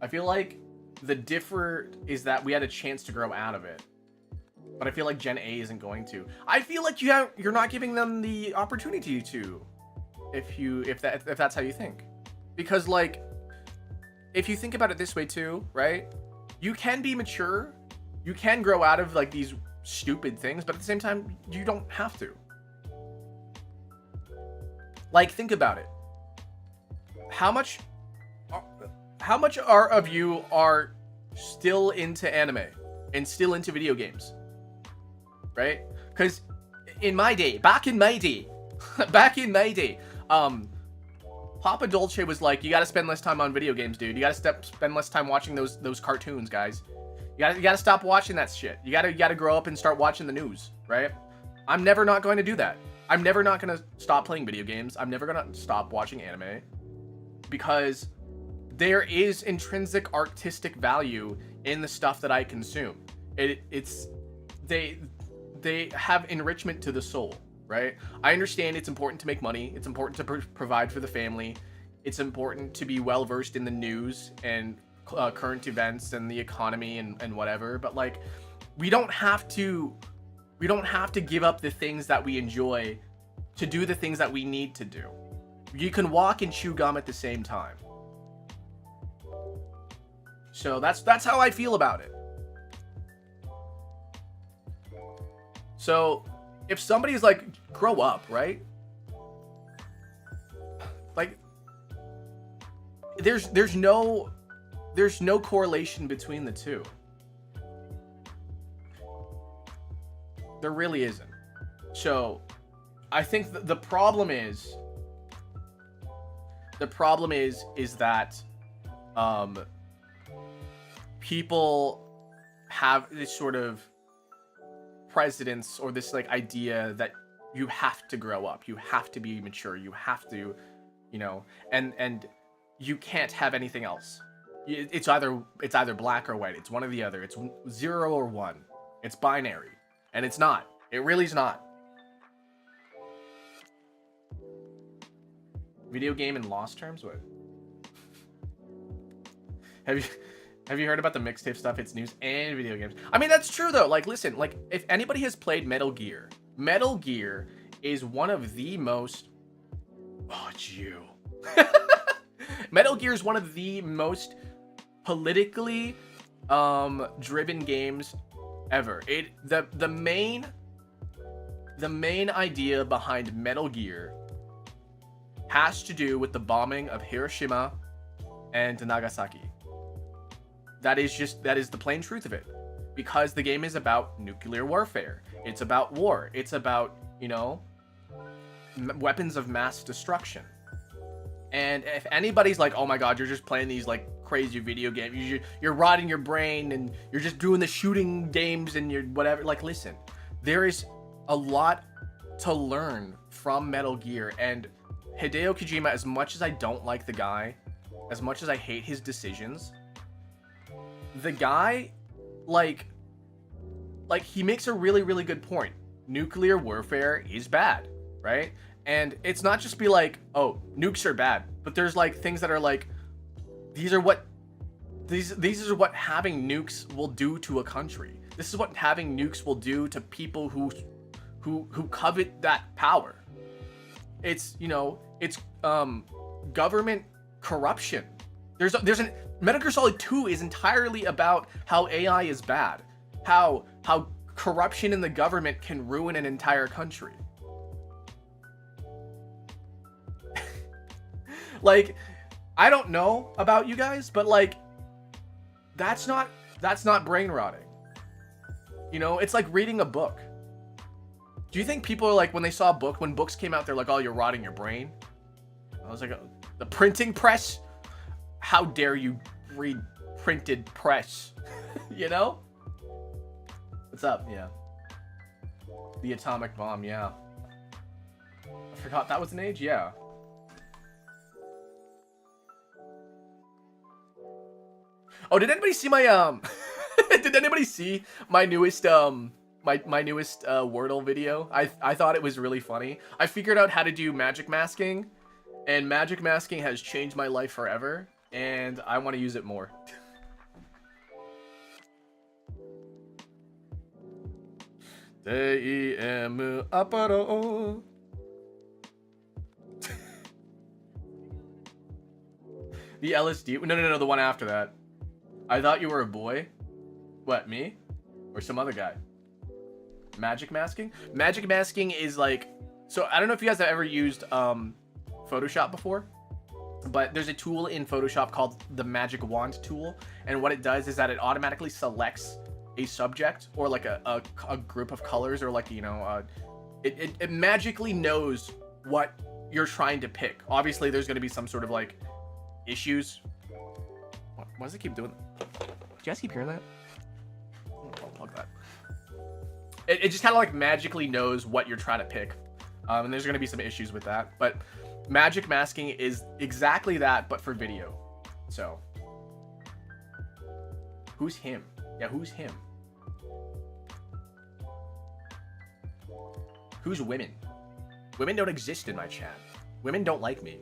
Speaker 1: I feel like the differ is that we had a chance to grow out of it. But I feel like Gen A isn't going to. I feel like you're not giving them the opportunity to. If that's how you think. Because like if you think about it this way too, right? You can be mature. You can grow out of like these stupid things, but at the same time you don't have to. Like think about it. How much of you are still into anime and still into video games, right? Because back in my day, Papa Dolce was like, you gotta spend less time on video games, dude. You gotta spend less time watching those cartoons, guys. You gotta stop watching that shit. You gotta grow up and start watching the news, right? I'm never not going to do that. I'm never not gonna stop playing video games. I'm never gonna stop watching anime because there is intrinsic artistic value in the stuff that I consume. They have enrichment to the soul, right? I understand it's important to make money. It's important to provide for the family. It's important to be well versed in the news and current events and the economy and whatever. But like, we don't have to give up the things that we enjoy to do the things that we need to do. You can walk and chew gum at the same time. So that's how I feel about it. So if somebody's like, grow up, right? Like there's no correlation between the two. There really isn't. So I think the problem is that people have this sort of precedence or this like idea that you have to grow up, you have to be mature, you have to, you know, and you can't have anything else. It's either black or white. It's one or the other. It's 0 or 1. It's binary, and it's not. It really is not. Video game in lost terms? What? Have you heard about the mixtape stuff? It's news and video games. I mean, that's true though. Like, listen, like if anybody has played Metal Gear is one of the most... Oh, it's you. Metal Gear is one of the most politically driven games ever. The main idea behind Metal Gear has to do with the bombing of Hiroshima and Nagasaki. That is the plain truth of it. Because the game is about nuclear warfare. It's about war. It's about, you know, weapons of mass destruction. And if anybody's like, oh my god, you're just playing these like crazy video game. You're rotting your brain and you're just doing the shooting games and you're whatever. Like, listen, there is a lot to learn from Metal Gear, and Hideo Kojima, as much as I don't like the guy, as much as I hate his decisions, the guy, like he makes a really, really good point. Nuclear warfare is bad, right? And it's not just be like, oh, nukes are bad, but there's like things that are like, these are what having nukes will do to a country. This is what having nukes will do to people who covet that power. It's, you know, it's government corruption. There's an Metal Gear Solid 2 is entirely about how AI is bad, how corruption in the government can ruin an entire country. Like, I don't know about you guys, but like, that's not brain rotting. You know, it's like reading a book. Do you think people are like, when they saw a book, when books came out, they're like, oh, you're rotting your brain? I was like, the printing press? How dare you read printed press? You know? What's up? Yeah. The atomic bomb, yeah. I forgot that was an age? Yeah. Oh, did anybody see my did anybody see my newest my newest Wordle video? I thought it was really funny. I figured out how to do magic masking, and magic masking has changed my life forever, and I want to use it more. The LSD? No, the one after that. I thought you were a boy. What, me? Or some other guy? Magic masking? Magic masking is like... So, I don't know if you guys have ever used Photoshop before, but there's a tool in Photoshop called the Magic Wand tool, and what it does is that it automatically selects a subject or like a group of colors, or like, you know, it magically knows what you're trying to pick. Obviously, there's going to be some sort of like issues. Why does it keep doing that? Do you guys keep hearing that? I'll plug that. It just kind of like magically knows what you're trying to pick. And there's going to be some issues with that. But magic masking is exactly that, but for video. So. Who's him? Yeah, who's him? Who's women? Women don't exist in my chat. Women don't like me.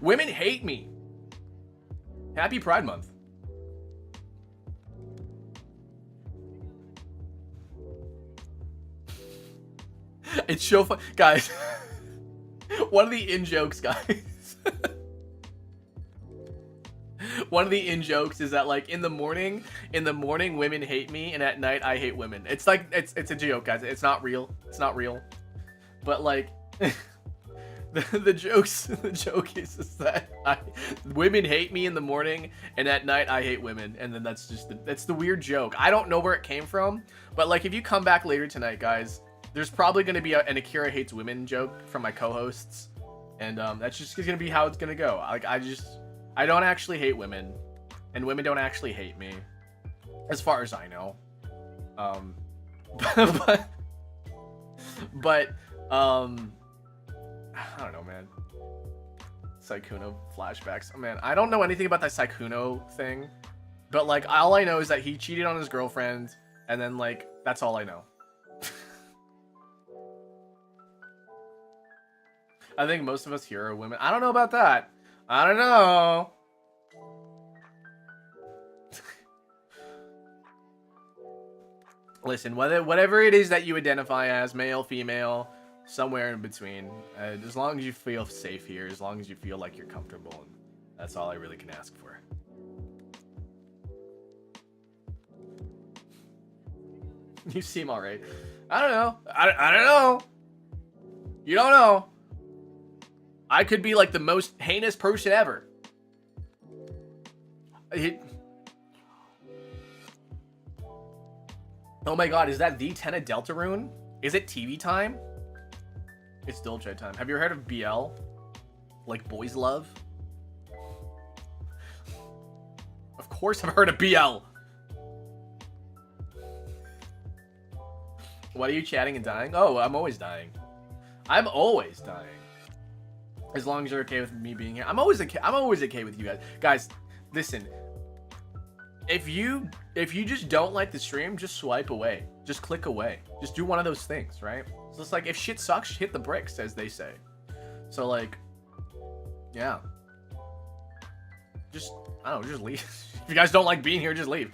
Speaker 1: Women hate me. Happy Pride Month. It's so fun. Guys, one of the in-jokes, guys. One of the in-jokes is that, like, in the morning, women hate me, and at night, I hate women. It's like, it's a joke, guys. It's not real. It's not real. But, like... The joke is that women hate me in the morning, and at night I hate women, and then that's the weird joke. I don't know where it came from, but like if you come back later tonight, guys, there's probably going to be an Akira hates women joke from my co-hosts, and that's just going to be how it's going to go. Like I don't actually hate women, and women don't actually hate me, as far as I know. But I don't know, man. Saikuno flashbacks. Oh, man, I don't know anything about that Saikuno thing, but like all I know is that he cheated on his girlfriend, and then like that's all I know. I think most of us here are women. I don't know about that. I don't know. Listen, whatever it is that you identify as, male, female, somewhere in between, as long as you feel safe here, as long as you feel like you're comfortable, and that's all I really can ask for. You seem all right. I don't know. I don't know. You don't know. I could be like the most heinous person ever. Oh my god, is that the Tenna Deltarune? Is it TV time? It's Dolce time. Have you ever heard of BL? Like boys love? course I've heard of BL. What are you chatting and dying? Oh, I'm always dying. I'm always dying. As long as you're okay with me being here. I'm always okay with you guys. Guys, listen. If you just don't like the stream, just swipe away. Just click away. Just do one of those things, right? So it's like, if shit sucks, hit the bricks, as they say. So like, yeah. Just, I don't know, just leave. If you guys don't like being here, just leave.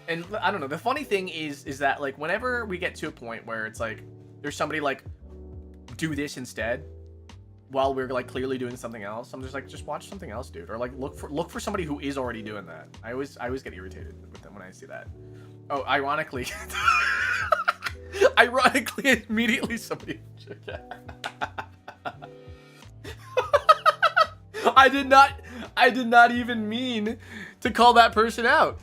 Speaker 1: And I don't know, the funny thing is that like, whenever we get to a point where it's like, there's somebody like, do this instead, while we're like clearly doing something else, I'm just like, just watch something else, dude. Or like, look for somebody who is already doing that. I always get irritated with them when I see that. Oh, ironically, immediately somebody. I did not even mean to call that person out.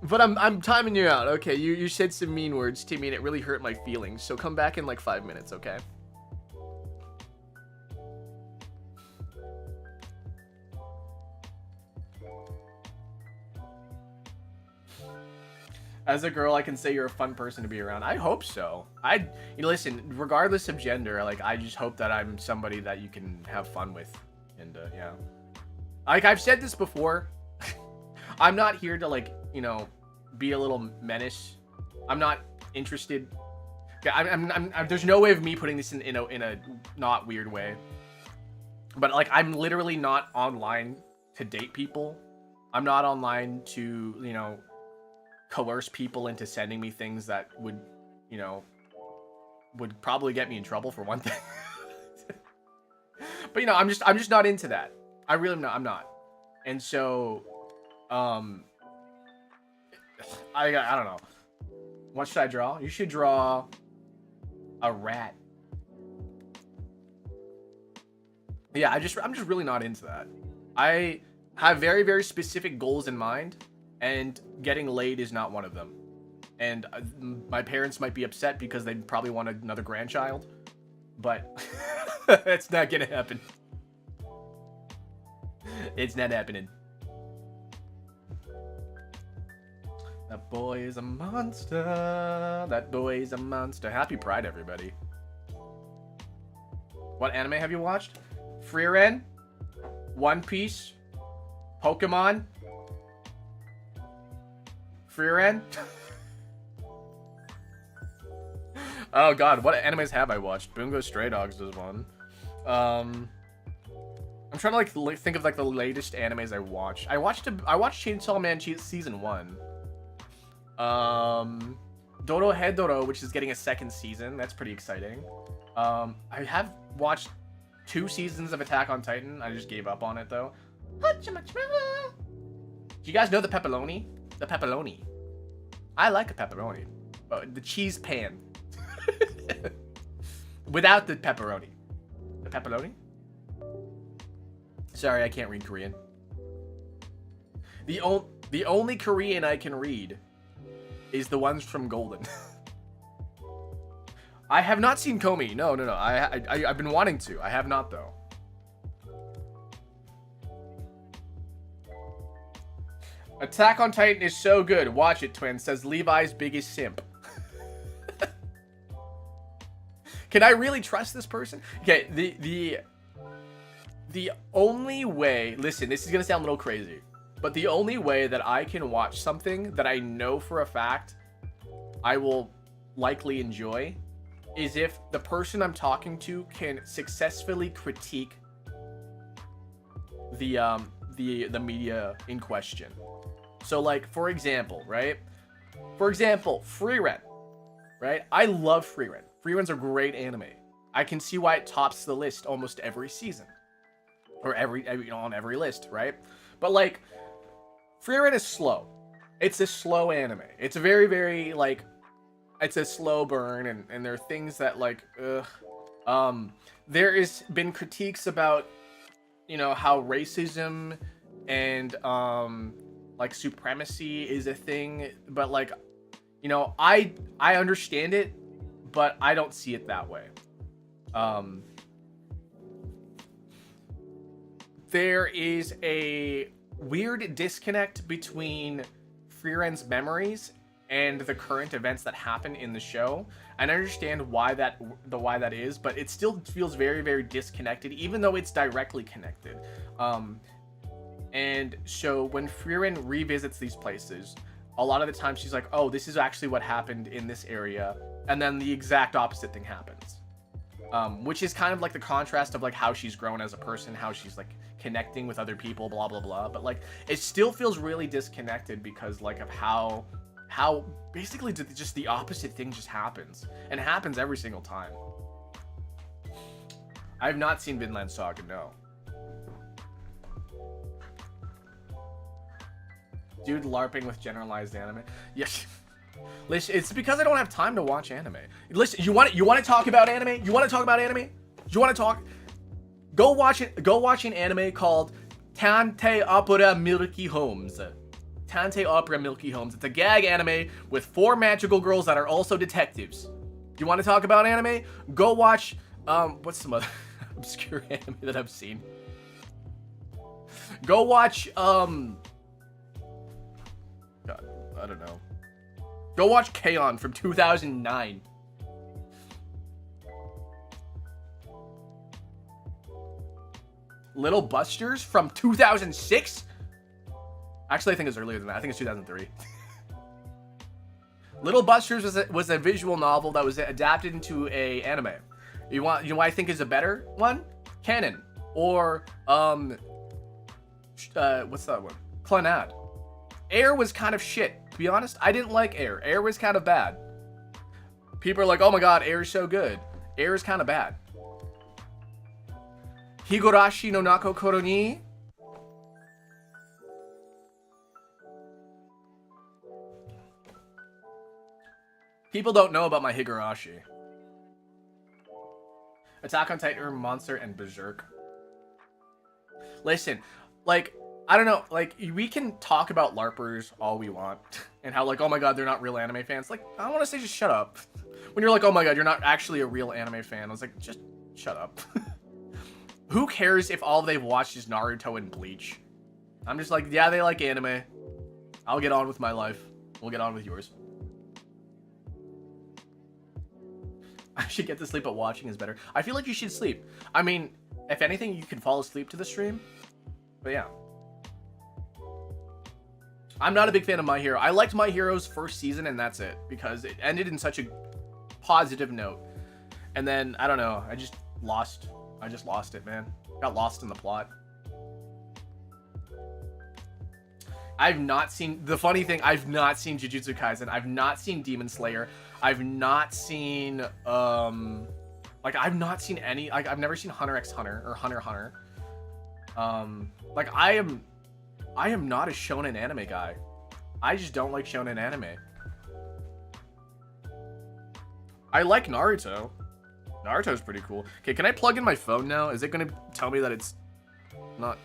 Speaker 1: But I'm timing you out. Okay, you said some mean words to me and it really hurt my feelings. So come back in like 5 minutes, okay? As a girl, I can say you're a fun person to be around. I hope so. Listen, regardless of gender, like, I just hope that I'm somebody that you can have fun with. And, yeah. Like, I've said this before. I'm not here to, like, you know, be a little menace. I'm not interested. There's no way of me putting this in a not weird way. But, like, I'm literally not online to date people. I'm not online to, you know, coerce people into sending me things that would, you know, would probably get me in trouble for one thing. But, you know, I'm just not into that. I really am not. I'm not. And so, I don't know. What should I draw? You should draw a rat. Yeah, I'm just really not into that. I have very, very specific goals in mind, and getting laid is not one of them. And my parents might be upset because they probably want another grandchild, but it's not gonna happen. It's not happening. That boy is a monster. That boy is a monster. Happy Pride, everybody. What anime have you watched? Frieren, One Piece, Pokemon, Frieren. Oh god, what animes have I watched? Bungo Stray Dogs is one. I'm trying to like think of like the latest animes I watched. I watched Chainsaw Man season 1. Dorohedoro, which is getting a second season. That's pretty exciting. I have watched 2 seasons of Attack on Titan. I just gave up on it though. Do you guys know the pepperoni? The pepperoni. I like a pepperoni. Oh, the cheese pan. Without the pepperoni. The pepperoni? Sorry, I can't read Korean. The only Korean I can read is the ones from Golden. I have not seen Komi. No. I've been wanting to. I have not, though. Attack on Titan is so good. Watch it, Twin. Says Levi's biggest simp. Can I really trust this person? Okay, the only way... Listen, this is going to sound a little crazy. But the only way that I can watch something that I know for a fact I will likely enjoy is if the person I'm talking to can successfully critique the media in question. So, like, for example, right? For example, Frieren, right? I love Frieren. Frieren's a great anime. I can see why it tops the list almost every season. Or on every list, right? But, like, Frieren is slow. It's a slow anime. It's a very, very, like, it's a slow burn, and there are things that, like, there has been critiques about, you know, how racism and, like, supremacy is a thing, but, like, you know, I understand it, but I don't see it that way. There is a weird disconnect between Friren's memories and the current events that happen in the show. And I understand why that is, but it still feels very, very disconnected, even though it's directly connected. And so when Frieren revisits these places, a lot of the time she's like, oh, this is actually what happened in this area, and then the exact opposite thing happens. Which is kind of like the contrast of like how she's grown as a person, how she's like connecting with other people, blah blah blah. But like it still feels really disconnected because like of how basically just the opposite thing just happens, and it happens every single time. I have not seen Vinland Saga, no. Dude LARPing with generalized anime. Yes. Listen, it's because I don't have time to watch anime. Listen, you want to talk about anime? You want to talk about anime? You want to talk? Go watch an anime called Tante Opera Milky Homes. Tante Opera Milky Homes. It's a gag anime with 4 magical girls that are also detectives. You want to talk about anime? Go watch what's some other obscure anime that I've seen? Go watch God, I don't know. Go watch K-On! From 2009. Little Busters from 2006? Actually, I think it's earlier than that. I think it's 2003. Little Busters was a visual novel that was adapted into a anime. You know what I think is a better one? Canon. Or, what's that one? Clannad. Air was kind of shit. To be honest, I didn't like Air. Air was kind of bad. People are like, oh my god, Air is so good. Air is kind of bad. Higurashi no Nako Koro ni. People don't know about my Higurashi. Attack on Titan, Monster, and Berserk. Listen, like, I don't know, like, we can talk about LARPers all we want, and how, like, oh my god, they're not real anime fans. Like, I want to say just shut up. When you're like, oh my god, you're not actually a real anime fan, I was like, just shut up. Who cares if all they've watched is Naruto and Bleach? I'm just like, yeah, they like anime. I'll get on with my life. We'll get on with yours. I should get to sleep, but watching is better. I feel like you should sleep. I mean, if anything, you can fall asleep to the stream. But yeah. I'm not a big fan of My Hero. I liked My Hero's first season, and that's it. Because it ended in such a positive note. And then, I don't know. I just lost it, man. Got lost in the plot. I've not seen... The funny thing, I've not seen Jujutsu Kaisen. I've not seen Demon Slayer. I've not seen... like, I've not seen any... Like, I've never seen Hunter x Hunter. Or Hunter x Hunter. Like, I am not a shonen anime guy. I just don't like shonen anime. I like Naruto. Naruto's pretty cool. Okay, can I plug in my phone now? Is it gonna tell me that it's not...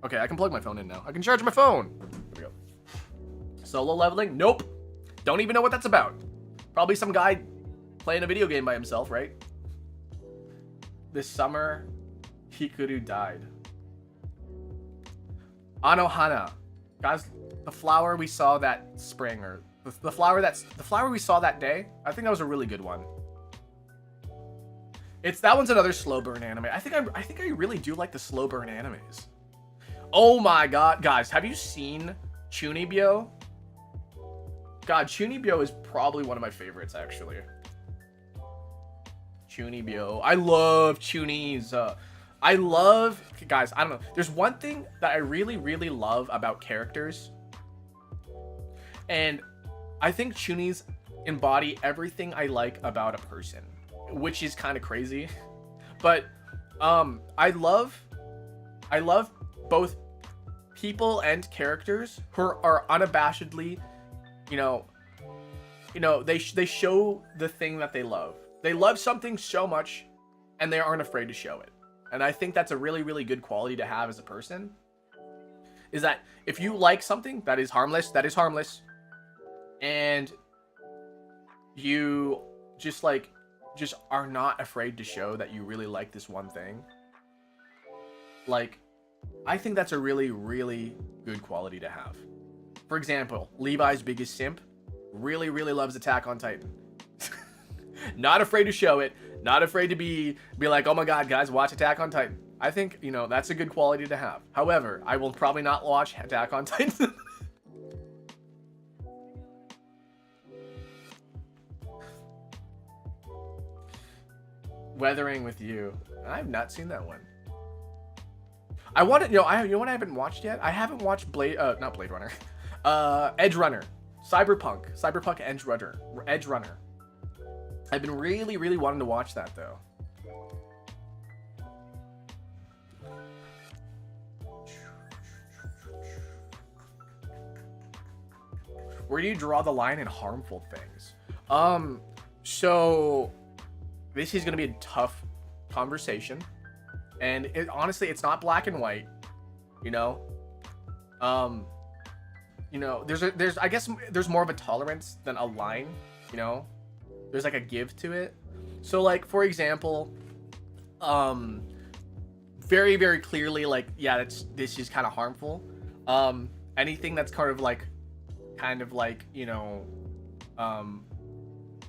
Speaker 1: Okay, I can plug my phone in now. I can charge my phone. There we go. Solo leveling? Nope. Don't even know what that's about. Probably some guy playing a video game by himself, right? This summer, Hikuru died. Anohana. Guys, the flower we saw that spring, or the flower we saw that day, I think that was a really good one. That one's another slow burn anime. I think I really do like the slow burn animes. Oh my god, guys, have you seen Chunibyo? God, Chunibyo is probably one of my favorites, actually. Chunibyo. I love Chunies. Guys, I don't know. There's one thing that I really, really love about characters. And I think Chunies embody everything I like about a person, which is kind of crazy. But I love both people and characters who are unabashedly, they show the thing that they love. They love something so much, and they aren't afraid to show it. And I think that's a really, really good quality to have as a person. Is that if you like something that is harmless, and you just are not afraid to show that you really like this one thing. Like, I think that's a really, really good quality to have. For example, Levi's biggest simp really, really loves Attack on Titan. Not afraid to show it. Not afraid to be like, oh my god, guys, watch Attack on Titan. I think, you know, that's a good quality to have. However, I will probably not watch Attack on Titan. Weathering with You. I've not seen that one. I want to, you know what I haven't watched yet? I haven't watched not Blade Runner. Edge Runner. Cyberpunk Edge Runner. I've been really, really wanting to watch that though. Where do you draw the line in harmful things? So this is gonna be a tough conversation, and honestly, it's not black and white. You know, I guess there's more of a tolerance than a line. You know, there's like a give to it. So like, for example, very, very clearly, like, yeah, this is kind of harmful. Anything that's kind of like, you know,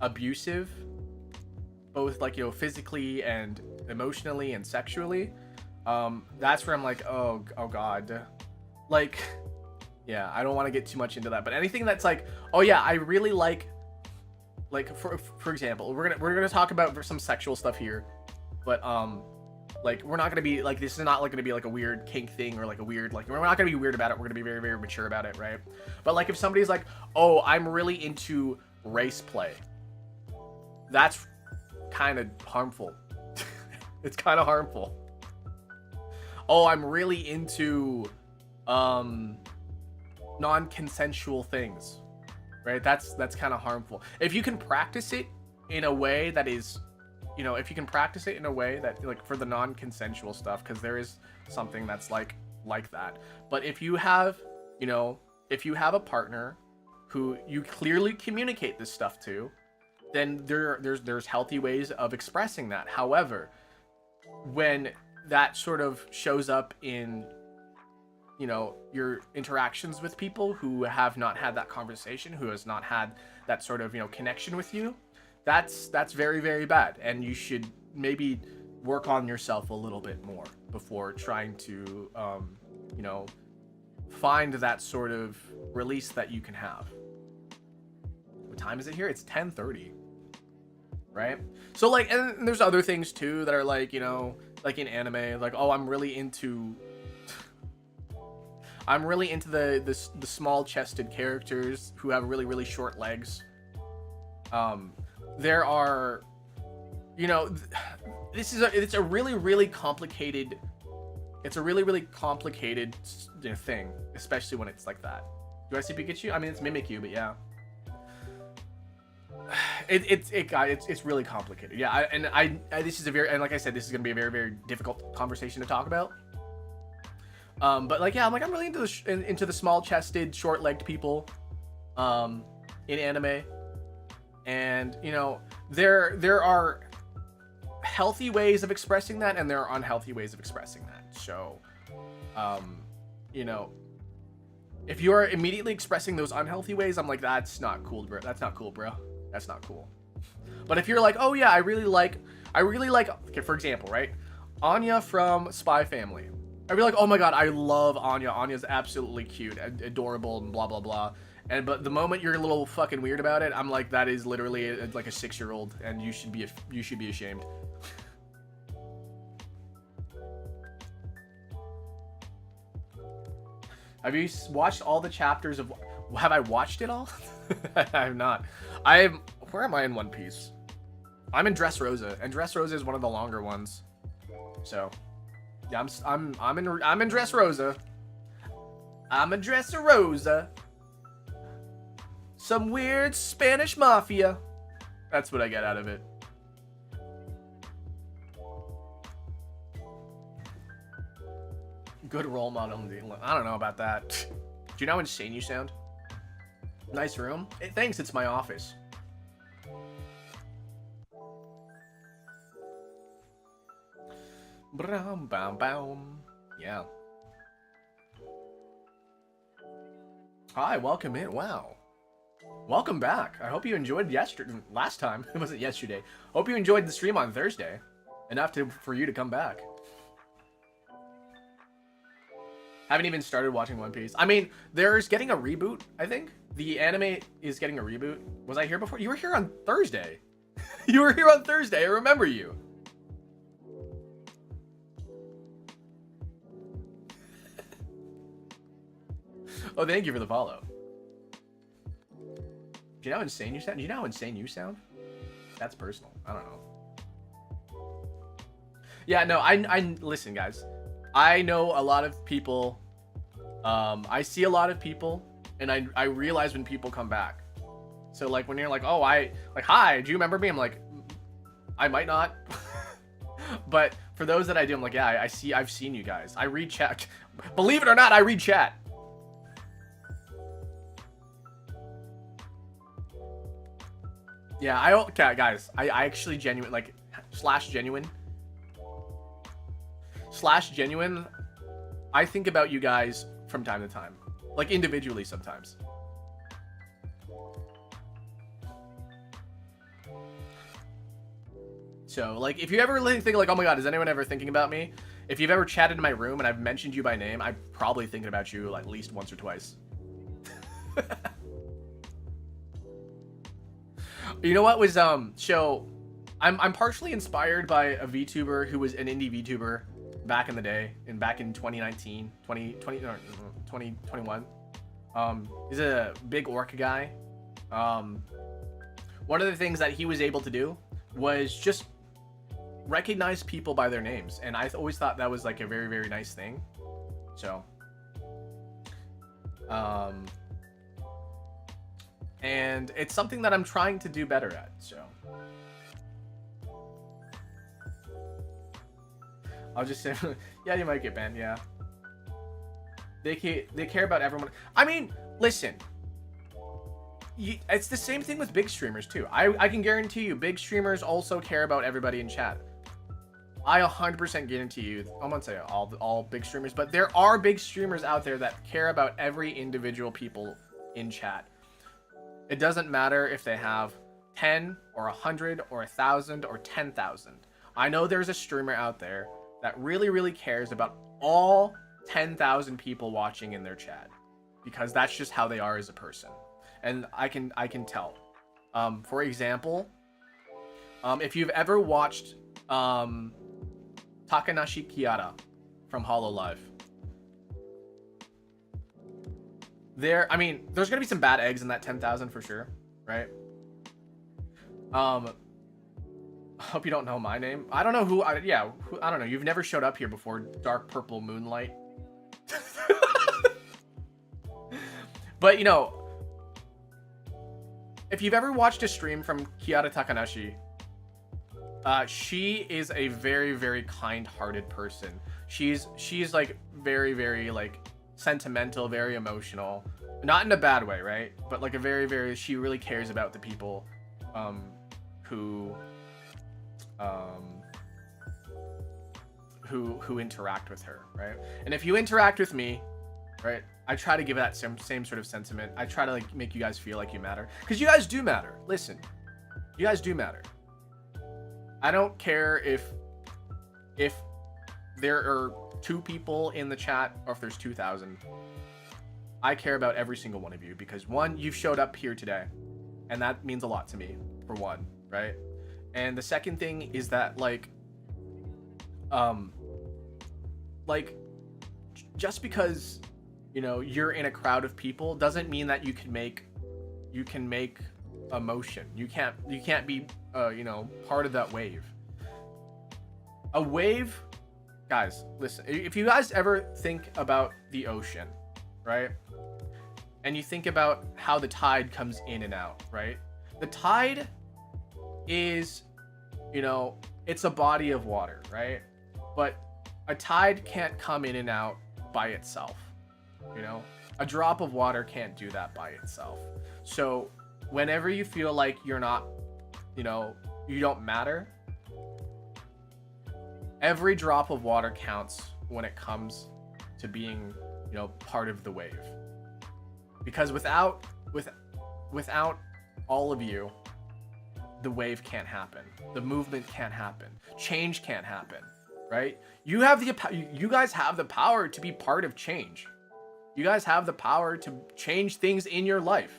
Speaker 1: abusive, both like, you know, physically and emotionally and sexually, that's where I'm like, oh god, like, yeah, I don't want to get too much into that. But anything that's like, oh yeah, I really like for example, we're gonna talk about some sexual stuff here, but like, we're not gonna be like, this is not like gonna be like a weird kink thing, or like a weird, like, we're not gonna be weird about it. We're gonna be very, very mature about it, right? But like, if somebody's like, oh, I'm really into race play, that's kind of harmful. It's kind of harmful. Oh, I'm really into non-consensual things, right? That's kind of harmful. If you can practice it in a way that is, you know, if you can practice it in a way that, like, for the non-consensual stuff, because there is something that's like that. But if you have, you know, if you have a partner who you clearly communicate this stuff to, then there's healthy ways of expressing that. However, when that sort of shows up in, you know, your interactions with people who have not had that conversation, who has not had that sort of, you know, connection with you, that's very, very bad. And you should maybe work on yourself a little bit more before trying to, you know, find that sort of release that you can have. What time is it here? It's 10:30. Right? So like, and there's other things too that are like, you know, like in anime, like, oh, I'm really into the small chested characters who have really, really short legs. There are, you know, it's a really, really complicated, you know, thing, especially when it's like that. Do I see Pikachu? I mean, it's Mimikyu, but yeah. It's really complicated. Yeah, this is a very, and like I said, this is gonna be a very, very difficult conversation to talk about. But like, yeah, I'm really into the small-chested, short-legged people, in anime, and you know, there are healthy ways of expressing that, and there are unhealthy ways of expressing that. So, you know, if you are immediately expressing those unhealthy ways, I'm like, that's not cool, bro. That's not cool, bro. That's not cool. But if you're like, oh yeah, I really like, okay, for example, right? Anya from Spy Family. I'd be like, oh my god, I love Anya. Anya's absolutely cute, adorable, and blah, blah, blah. But the moment you're a little fucking weird about it, I'm like, that is literally like a 6-year-old, and you should be ashamed. Have you watched all the chapters of... Have I watched it all? I have not. Where am I in One Piece? I'm in Dressrosa, and Dressrosa is one of the longer ones. So, yeah, I'm in Dressrosa. I'm a Dressrosa. Some weird Spanish mafia. That's what I get out of it. Good role model. I don't know about that. Do you know how insane you sound? Nice room. Hey, thanks, it's my office. Brum, bam, bam. Yeah. Hi, welcome in. Wow. Welcome back. I hope you enjoyed last time. It wasn't yesterday. Hope you enjoyed the stream on Thursday. Enough for you to come back. Haven't even started watching One Piece. I mean, there's getting a reboot, I think. The anime is getting a reboot. Was I here before? You were here on Thursday. You were here on Thursday. I remember you. Oh, thank you for the follow. Do you know how insane you sound? Do you know how insane you sound? That's personal. I don't know. Yeah, no, I listen, guys. I know a lot of people. I see a lot of people, and I realize when people come back. So like when you're like, oh, hi, do you remember me? I'm like, I might not. But for those that I do, I'm like, yeah, I've seen you guys. I read chat. Believe it or not, I read chat. Yeah, okay, guys. I actually genuine like /genuine. I think about you guys from time to time, like individually sometimes. So like if you ever think like, oh my god, is anyone ever thinking about me? If you've ever chatted in my room and I've mentioned you by name, I'm probably thinking about you at least once or twice. You know what was so I'm partially inspired by a VTuber who was an indie VTuber back in the day, and back in 2019, 2021. He's a big orc guy. One of the things that he was able to do was just recognize people by their names, and I always thought that was like a very, very nice thing. So and it's something that I'm trying to do better at, so I'll just say, yeah, you might get banned, yeah. They care about everyone. I mean, listen, it's the same thing with big streamers too. I can guarantee you, big streamers also care about everybody in chat. I 100% guarantee you. I'm not saying all big streamers, but there are big streamers out there that care about every individual people in chat. It doesn't matter if they have 10 or 100 or 1,000 or 10,000. I know there's a streamer out there that really, really cares about all 10,000 people watching in their chat, because that's just how they are as a person, and I can tell. For example, if you've ever watched Takanashi Kiara from Hololive, I mean, there's gonna be some bad eggs in that 10,000 for sure, right? Hope you don't know my name. I don't know who. I don't know. You've never showed up here before. Dark Purple Moonlight. But you know, if you've ever watched a stream from Kiara Takanashi, she is a very, very kind-hearted person. She's like very, very like sentimental, very emotional, not in a bad way, right? But like a very, very, she really cares about the people who interact with her, right? And if you interact with me, right, I try to give that same sort of sentiment. I try to like make you guys feel like you matter, because you guys do matter. Listen, you guys do matter. I don't care if there are 2 people in the chat or if there's 2,000. I care about every single one of you, because one, you've showed up here today, and that means a lot to me, for one, right? And the second thing is that like just because, you know, you're in a crowd of people doesn't mean that you can make a motion. You can't be you know, part of that wave. A wave, guys, listen, if you guys ever think about the ocean, right? And you think about how the tide comes in and out, right? The tide is, you know, it's a body of water, right? But a tide can't come in and out by itself, you know? A drop of water can't do that by itself. So whenever you feel like you're not, you know, you don't matter, every drop of water counts when it comes to being, you know, part of the wave. Because without all of you, the wave can't happen. The movement can't happen. Change can't happen, right? You guys have the power to be part of change. You guys have the power to change things in your life.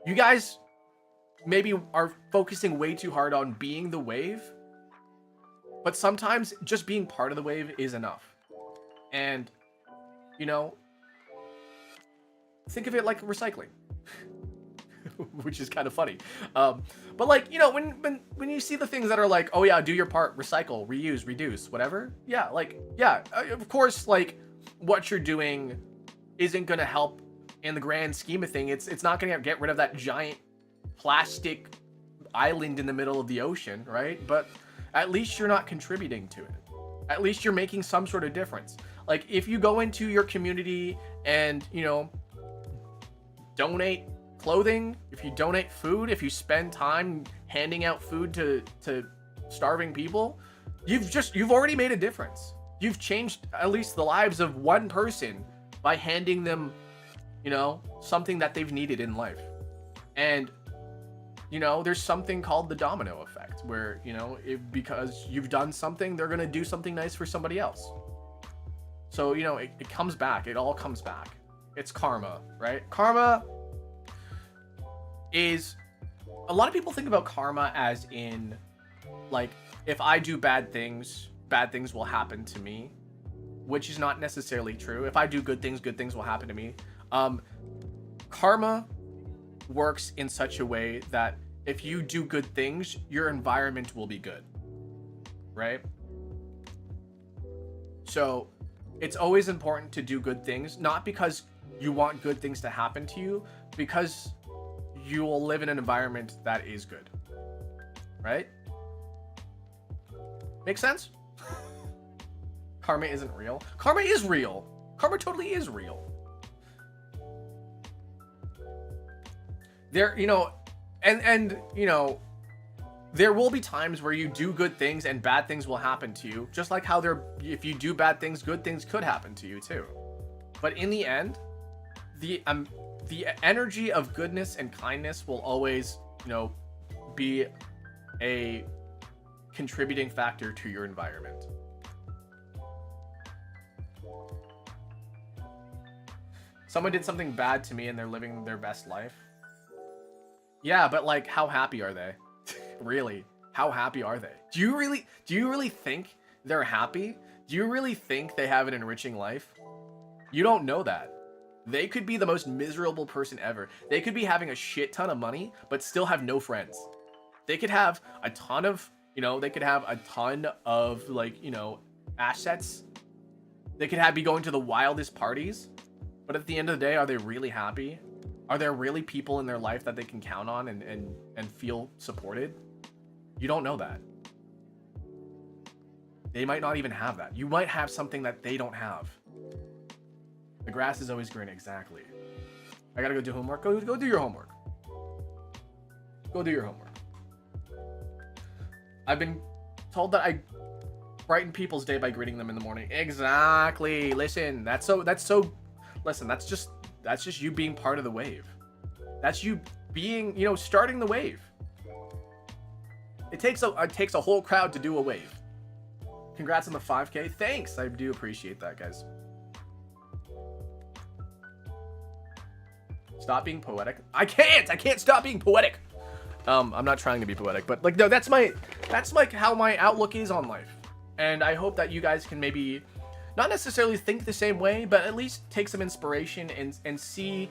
Speaker 1: You guys maybe are focusing way too hard on being the wave, but sometimes just being part of the wave is enough. And, you know, think of it like recycling. Which is kind of funny. But like, you know, when you see the things that are like, oh yeah, do your part, recycle, reuse, reduce, whatever. Yeah, like, yeah, of course, like what you're doing isn't going to help in the grand scheme of things. It's not going to get rid of that giant plastic island in the middle of the ocean, right? But at least you're not contributing to it. At least you're making some sort of difference. Like if you go into your community and, you know, donate clothing, if you donate food, if you spend time handing out food to starving people, you've already made a difference. You've changed at least the lives of one person by handing them, you know, something that they've needed in life. And, you know, there's something called the domino effect where, you know, because you've done something, they're going to do something nice for somebody else. So, you know, it comes back. It all comes back. It's karma, right? Karma is, a lot of people think about karma as in, like, if I do bad things will happen to me, which is not necessarily true. If I do good things will happen to me. Karma works in such a way that if you do good things, your environment will be good, right? So it's always important to do good things, not because you want good things to happen to you, because you will live in an environment that is good, right? Make sense? Karma isn't real. Karma is real. Karma totally is real. There, you know, and you know, there will be times where you do good things and bad things will happen to you, just like how if you do bad things, good things could happen to you too. But in the end, the energy of goodness and kindness will always, you know, be a contributing factor to your environment. Someone did something bad to me and they're living their best life. Yeah, but like, how happy are they? Really? How happy are they? Do you really think they're happy? Do you really think they have an enriching life? You don't know that. They could be the most miserable person ever. They could be having a shit ton of money, but still have no friends. They could have a ton of, you know, they could have a ton of, like, you know, assets. They could be going to the wildest parties. But at the end of the day, are they really happy? Are there really people in their life that they can count on and feel supported? You don't know that. They might not even have that. You might have something that they don't have. The grass is always green, exactly. I gotta go do homework. Go do your homework. Go do your homework. I've been told that I brighten people's day by greeting them in the morning. Exactly. Listen, that's just you being part of the wave. That's you being, you know, starting the wave. It takes a whole crowd to do a wave. Congrats on the 5K. Thanks. I do appreciate that, guys. Stop being poetic. I can't stop being poetic. I'm not trying to be poetic, but like, no, that's like how my outlook is on life. And I hope that you guys can maybe not necessarily think the same way, but at least take some inspiration and see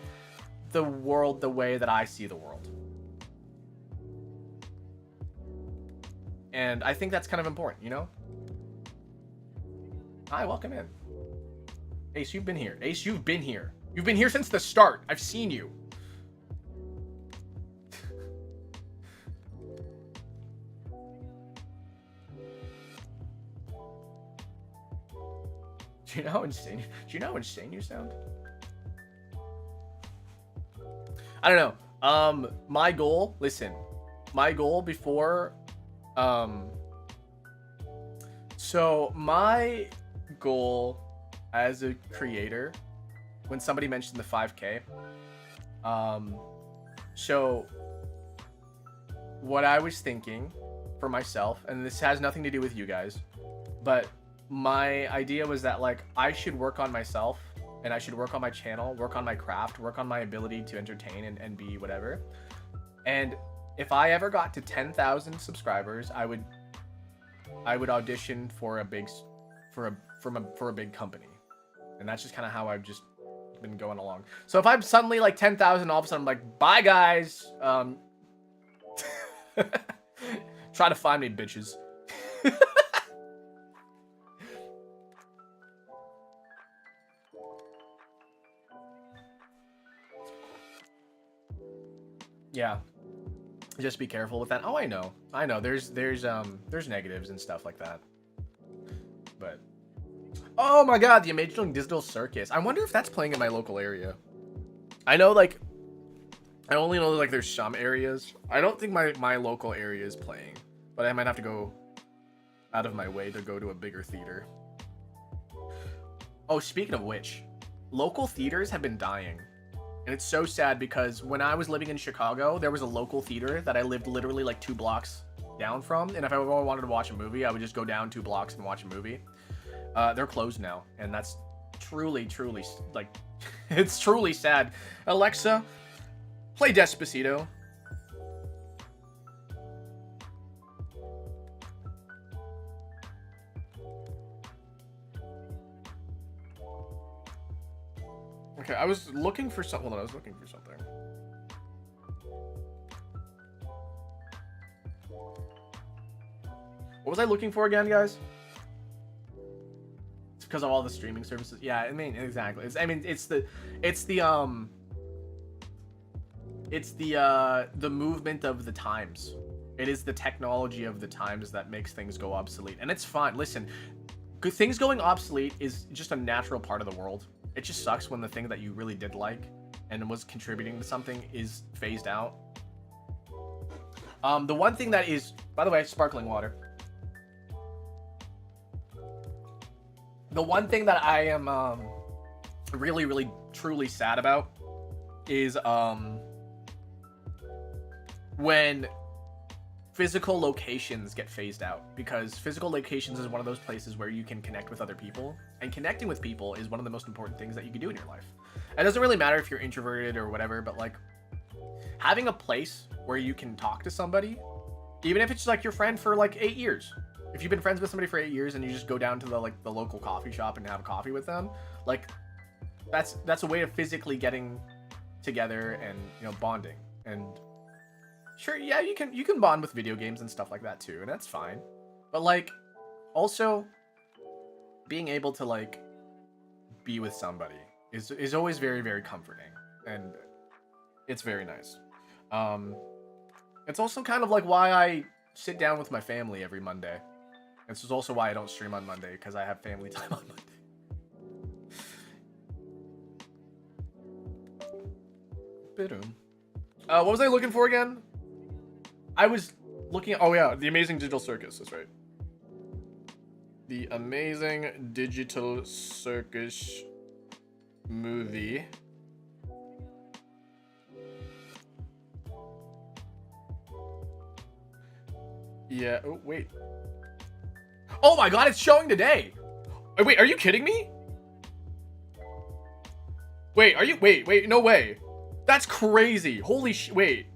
Speaker 1: the world the way that I see the world. And I think that's kind of important, you know? Hi, welcome in. Ace, you've been here. Ace, you've been here. You've been here since the start. I've seen you. Do you know how insane you sound? I don't know. My goal, listen. My goal before so my goal as a creator when somebody mentioned the 5K. So what I was thinking for myself, and this has nothing to do with you guys, but my idea was that like I should work on myself, and I should work on my channel, work on my craft, work on my ability to entertain and be whatever. And if I ever got to 10,000 subscribers, I would audition for a big company. And that's just kind of how I've just been going along. So if I'm suddenly like 10,000, all of a sudden I'm like, bye guys. Try to find me, bitches. Yeah. Just be careful with that. Oh, I know. There's negatives and stuff like that. But oh my god, the Amazing Digital Circus. I wonder if that's playing in my local area. I know, like, I only know like there's some areas. I don't think my local area is playing, but I might have to go out of my way to go to a bigger theater. Oh, speaking of which, local theaters have been dying. And it's so sad because when I was living in Chicago, there was a local theater that I lived literally like 2 blocks down from. And if I ever wanted to watch a movie, I would just go down 2 blocks and watch a movie. They're closed now. And that's truly, like, it's truly sad. Alexa, play Despacito. Okay, I was looking for something. Hold on, I was looking for something. What was I looking for again, guys? It's because of all the streaming services. Yeah, I mean, exactly. It's the movement of the times. It is the technology of the times that makes things go obsolete, and it's fine. Listen, things going obsolete is just a natural part of the world. It just sucks when the thing that you really did like and was contributing to something is phased out. The one thing that is, by the way, sparkling water. The one thing that I am really truly sad about is when physical locations get phased out, because physical locations is one of those places where you can connect with other people, and connecting with people is one of the most important things that you can do in your life. It doesn't really matter if you're introverted or whatever, but like having a place where you can talk to somebody, even if it's like your friend for like 8 years. If you've been friends with somebody for 8 years and you just go down to the local coffee shop and have a coffee with them, like that's a way of physically getting together and, you know, bonding. And sure, yeah, you can bond with video games and stuff like that too, and that's fine. But like, also, being able to like be with somebody is always very comforting, and it's very nice. It's also kind of like why I sit down with my family every Monday. This is also why I don't stream on Monday, because I have family time on Monday. What was I looking for again? I was looking at, oh yeah, the Amazing Digital Circus, that's right. The Amazing Digital Circus movie. Yeah, oh, wait. Oh my god, it's showing today! Wait, are you kidding me? Wait, are you, wait, no way. That's crazy. Holy wait.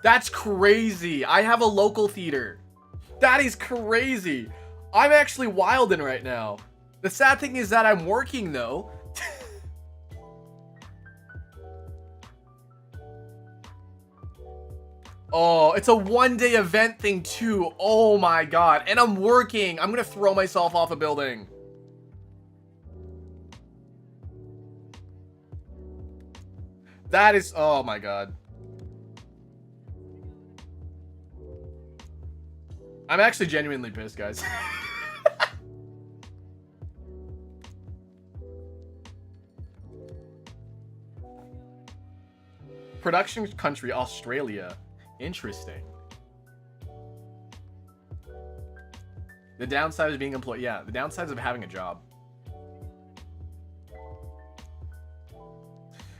Speaker 1: That's crazy. I have a local theater. That is crazy. I'm actually wildin' right now. The sad thing is that I'm working though. Oh, it's a one-day event thing too. Oh my god. And I'm working. I'm gonna throw myself off a building. That is, oh my god. I'm actually genuinely pissed, guys. Production country, Australia. Interesting. The downside of being employed. Yeah, the downsides of having a job.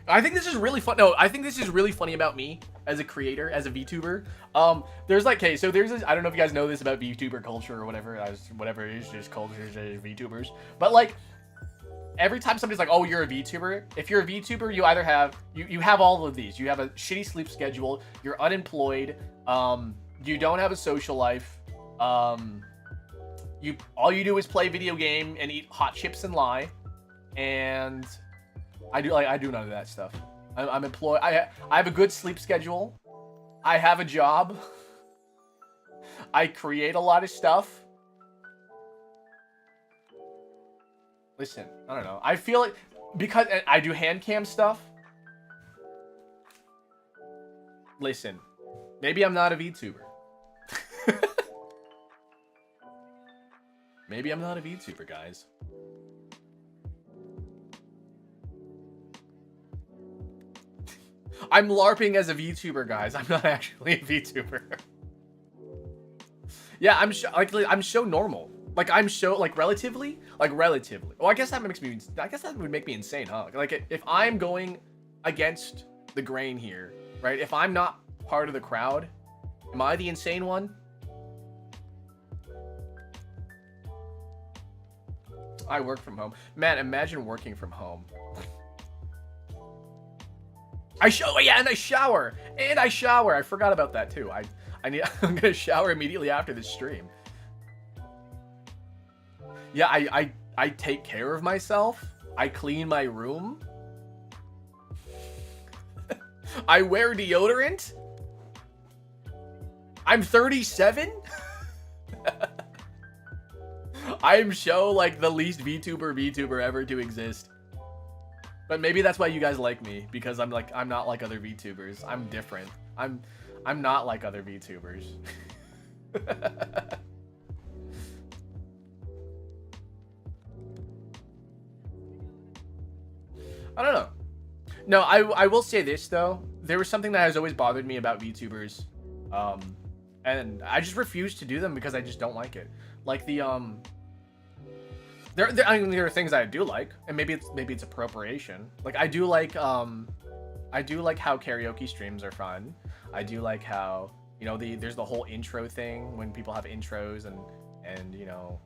Speaker 1: I think this is really fun. No, I think this is really funny about me as a creator, as a VTuber. There's like, okay, so there's this, I don't know if you guys know this about VTuber culture or whatever, whatever it is, just culture, VTubers. But like, every time somebody's like, oh, you're a VTuber, if you're a VTuber, you either have, you have all of these. You have a shitty sleep schedule, you're unemployed, you don't have a social life, all you do is play video game and eat hot chips and lie, and I do none of that stuff. I'm employed. I have a good sleep schedule. I have a job. I create a lot of stuff. Listen, I don't know. I feel like because I do hand cam stuff. Listen, maybe I'm not a VTuber. Maybe I'm not a VTuber, guys. I'm LARPing as a VTuber, guys. I'm not actually a VTuber. Yeah, I'm so normal. Like I'm so relatively. Well, I guess that would make me insane, huh? Like if I'm going against the grain here, right? If I'm not part of the crowd, am I the insane one? I work from home. Man, imagine working from home. Yeah, and I shower. I forgot about that too. I'm gonna shower immediately after this stream. Yeah, I take care of myself. I clean my room. I wear deodorant. I'm 37. I'm so like the least VTuber ever to exist. But maybe that's why you guys like me, because I'm not like other VTubers. I'm different. I'm not like other VTubers. I don't know. No, I will say this though. There was something that has always bothered me about VTubers. And I just refuse to do them because I just don't like it. Like the there are things I do like, and maybe it's appropriation. Like I do like how karaoke streams are fun. I do like how, you know, there's the whole intro thing when people have intros and you know,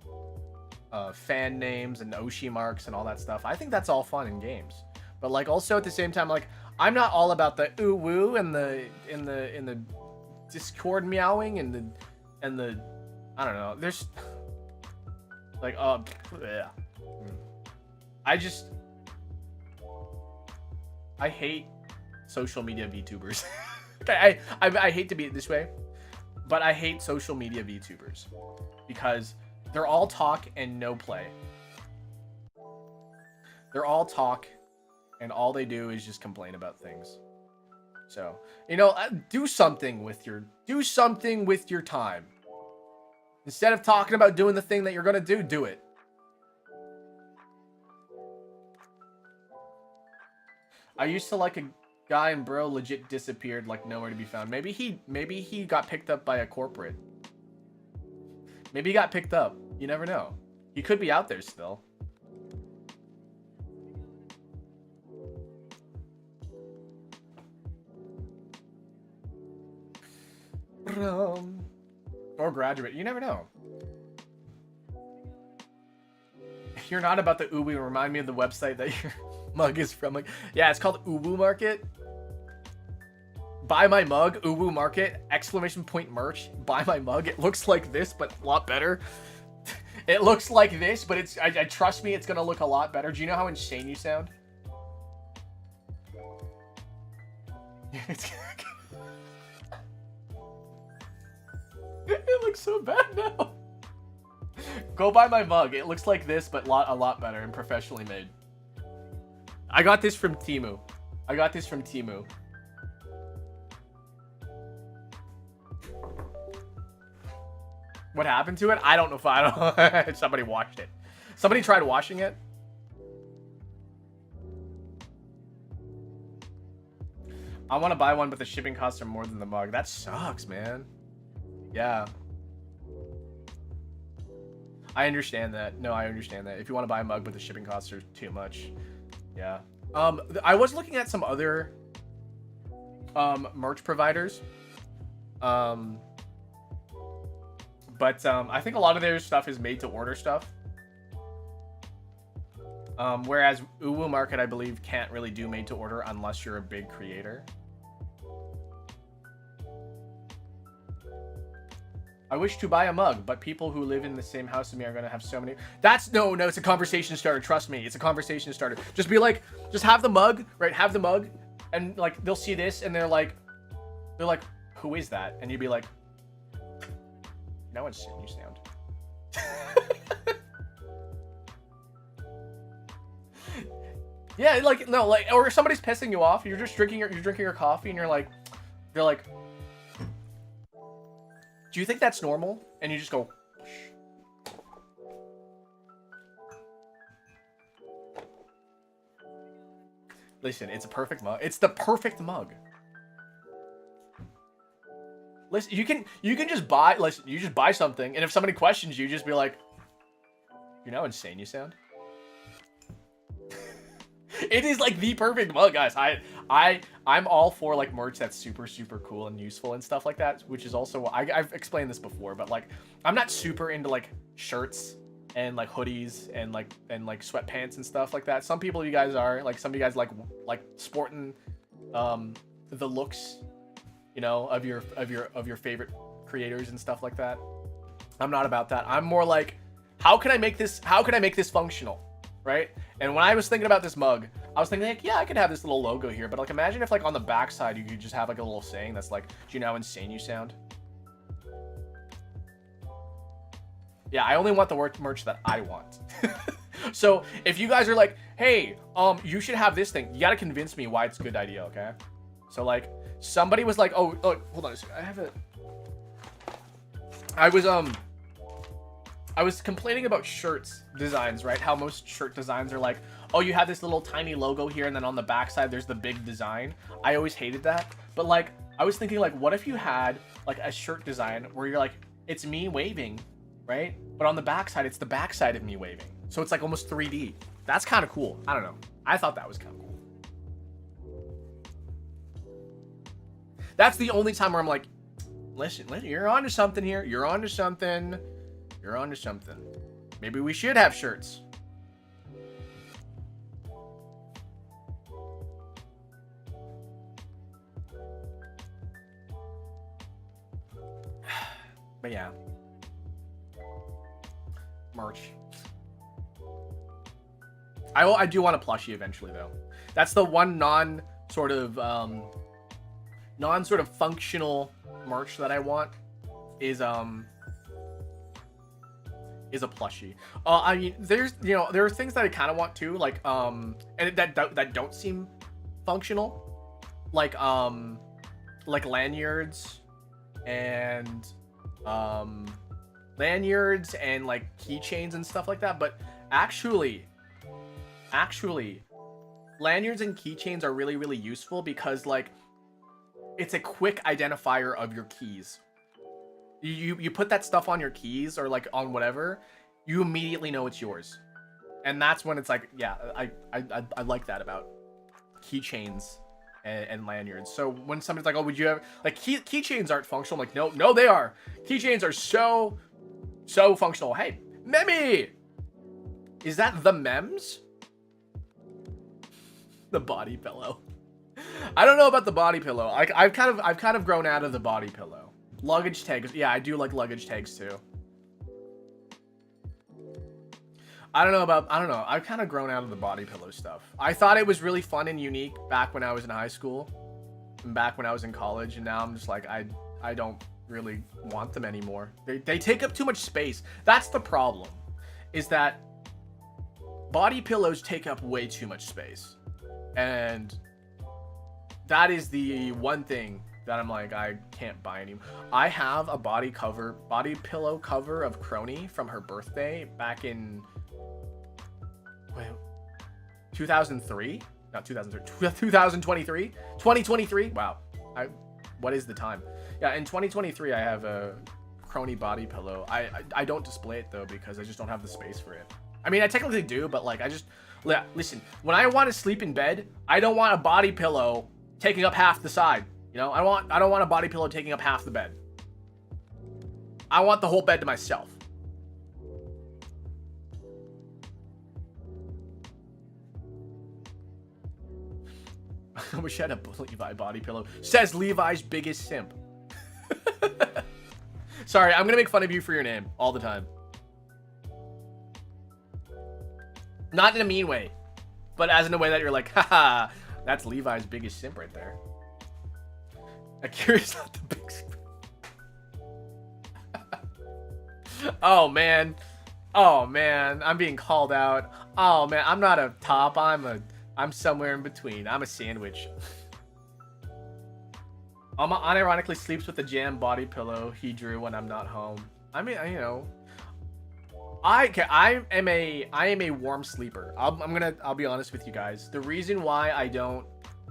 Speaker 1: fan names and Oshi marks and all that stuff. I think that's all fun in games. But like also at the same time, like I'm not all about the ooh woo and the Discord meowing and the I don't know. There's like yeah. I hate social media VTubers. Okay, I hate to be this way, but I hate social media VTubers because they're all talk and no play. They're all talk and all they do is just complain about things. So, you know, do something with your time. Instead of talking about doing the thing that you're going to do it. I used to like a guy and bro legit disappeared, like nowhere to be found. Maybe he got picked up by a corporate. Maybe he got picked up. You never know. He could be out there still. Or graduate. You never know. If you're not about the Ubu, remind me of the website that your mug is from. Like, yeah, it's called Ubu Market. Buy my mug, Ubu Market, ! Merch. Buy my mug. It looks like this, but a lot better. It looks like this, but it's I trust me, it's gonna look a lot better. Do you know how insane you sound? It looks so bad now. Go buy my mug. It looks like this, but a lot better and professionally made. I got this from Temu. What happened to it? I don't know. Somebody washed it. Somebody tried washing it. I want to buy one, but the shipping costs are more than the mug. That sucks, man. Yeah. I understand that. No, I understand that. If you want to buy a mug, but the shipping costs are too much. Yeah. I was looking at some other merch providers. But I think a lot of their stuff is made to order stuff. Whereas Uwu Market, I believe, can't really do made to order unless you're a big creator. I wish to buy a mug, but people who live in the same house as me are going to have so many. That's no, it's a conversation starter. Trust me. It's a conversation starter. Just be like, just have the mug, right? Have the mug, and like, they'll see this and they're like, who is that? And you'd be like, no one's seen you sound. Yeah, like, no, like, or somebody's pissing you off. You're just drinking your coffee and you're like, do you think that's normal? And you just go, listen, it's a perfect mug. It's the perfect mug. Listen, you can just buy, listen, you just buy something, and if somebody questions you, just be like, you know how insane you sound? It is like the perfect mug, guys. I'm all for like merch that's super cool and useful and stuff like that, which is also I've explained this before, but like I'm not super into like shirts and like hoodies and like sweatpants and stuff like that. Some people, you guys are like, some of you guys like sporting the looks, you know, of your favorite creators and stuff like that. I'm not about that. I'm more like, how can I make this functional, right? And when I was thinking about this mug, I was thinking like, yeah, I could have this little logo here, but like imagine if like on the back side you could just have like a little saying that's like, do you know how insane you sound? Yeah, I only want the merch that I want. So if you guys are like, hey, you should have this thing, you gotta convince me why it's a good idea, okay? So like somebody was like, oh hold on a second, I have it. I was complaining about shirts designs, right? How most shirt designs are like, oh, you have this little tiny logo here, and then on the backside there's the big design. I always hated that. But like, I was thinking like, what if you had like a shirt design where you're like, it's me waving, right? But on the backside, it's the backside of me waving. So it's like almost 3D. That's kind of cool. I don't know. I thought that was kind of cool. That's the only time where I'm like, listen, you're onto something here. You're onto something. You're onto something. Maybe we should have shirts. But yeah. Merch. I do want a plushie eventually though. That's the one non sort of functional merch that I want is a plushie. I mean, there are things that I kind of want too, like and that don't seem functional, like lanyards and like keychains and stuff like that. But actually, lanyards and keychains are really useful because like it's a quick identifier of your keys. You put that stuff on your keys or like on whatever, you immediately know it's yours. And that's when it's like, yeah, I like that about keychains and lanyards. So when somebody's like, oh, would you have like keychains aren't functional? I'm like, no, they are. Keychains are so functional. Hey, Memi, is that the mems? The body pillow. I don't know about the body pillow. I've kind of grown out of the body pillow. Luggage tags. Yeah, I do like luggage tags too. I don't know. I've kind of grown out of the body pillow stuff. I thought it was really fun and unique back when I was in high school and back when I was in college, and now I'm just like, I don't really want them anymore. They take up too much space. That's the problem, is that body pillows take up way too much space. And that is the one thing that I'm like, I can't buy anymore. I have a body pillow cover of Crony from her birthday back in 2003? Not 2003. 2023? 2023? Wow. What is the time? Yeah, in 2023 I have a crony body pillow. I don't display it though because I just don't have the space for it. I mean, I technically do, but like I just listen. When I want to sleep in bed, I don't want a body pillow taking up half the side. You know, I don't want a body pillow taking up half the bed. I want the whole bed to myself. I wish I had a Levi body pillow. Says Levi's biggest simp. Sorry, I'm gonna make fun of you for your name all the time. Not in a mean way, but as in a way that you're like, haha, that's Levi's biggest simp right there. Akira's not the big simp. Oh man. Oh man, I'm being called out. Oh man, I'm not a top, I'm somewhere in between. I'm a sandwich. Alma unironically sleeps with the jam body pillow he drew when I'm not home. I mean, you know, I am a warm sleeper. I'll be honest with you guys. The reason why I don't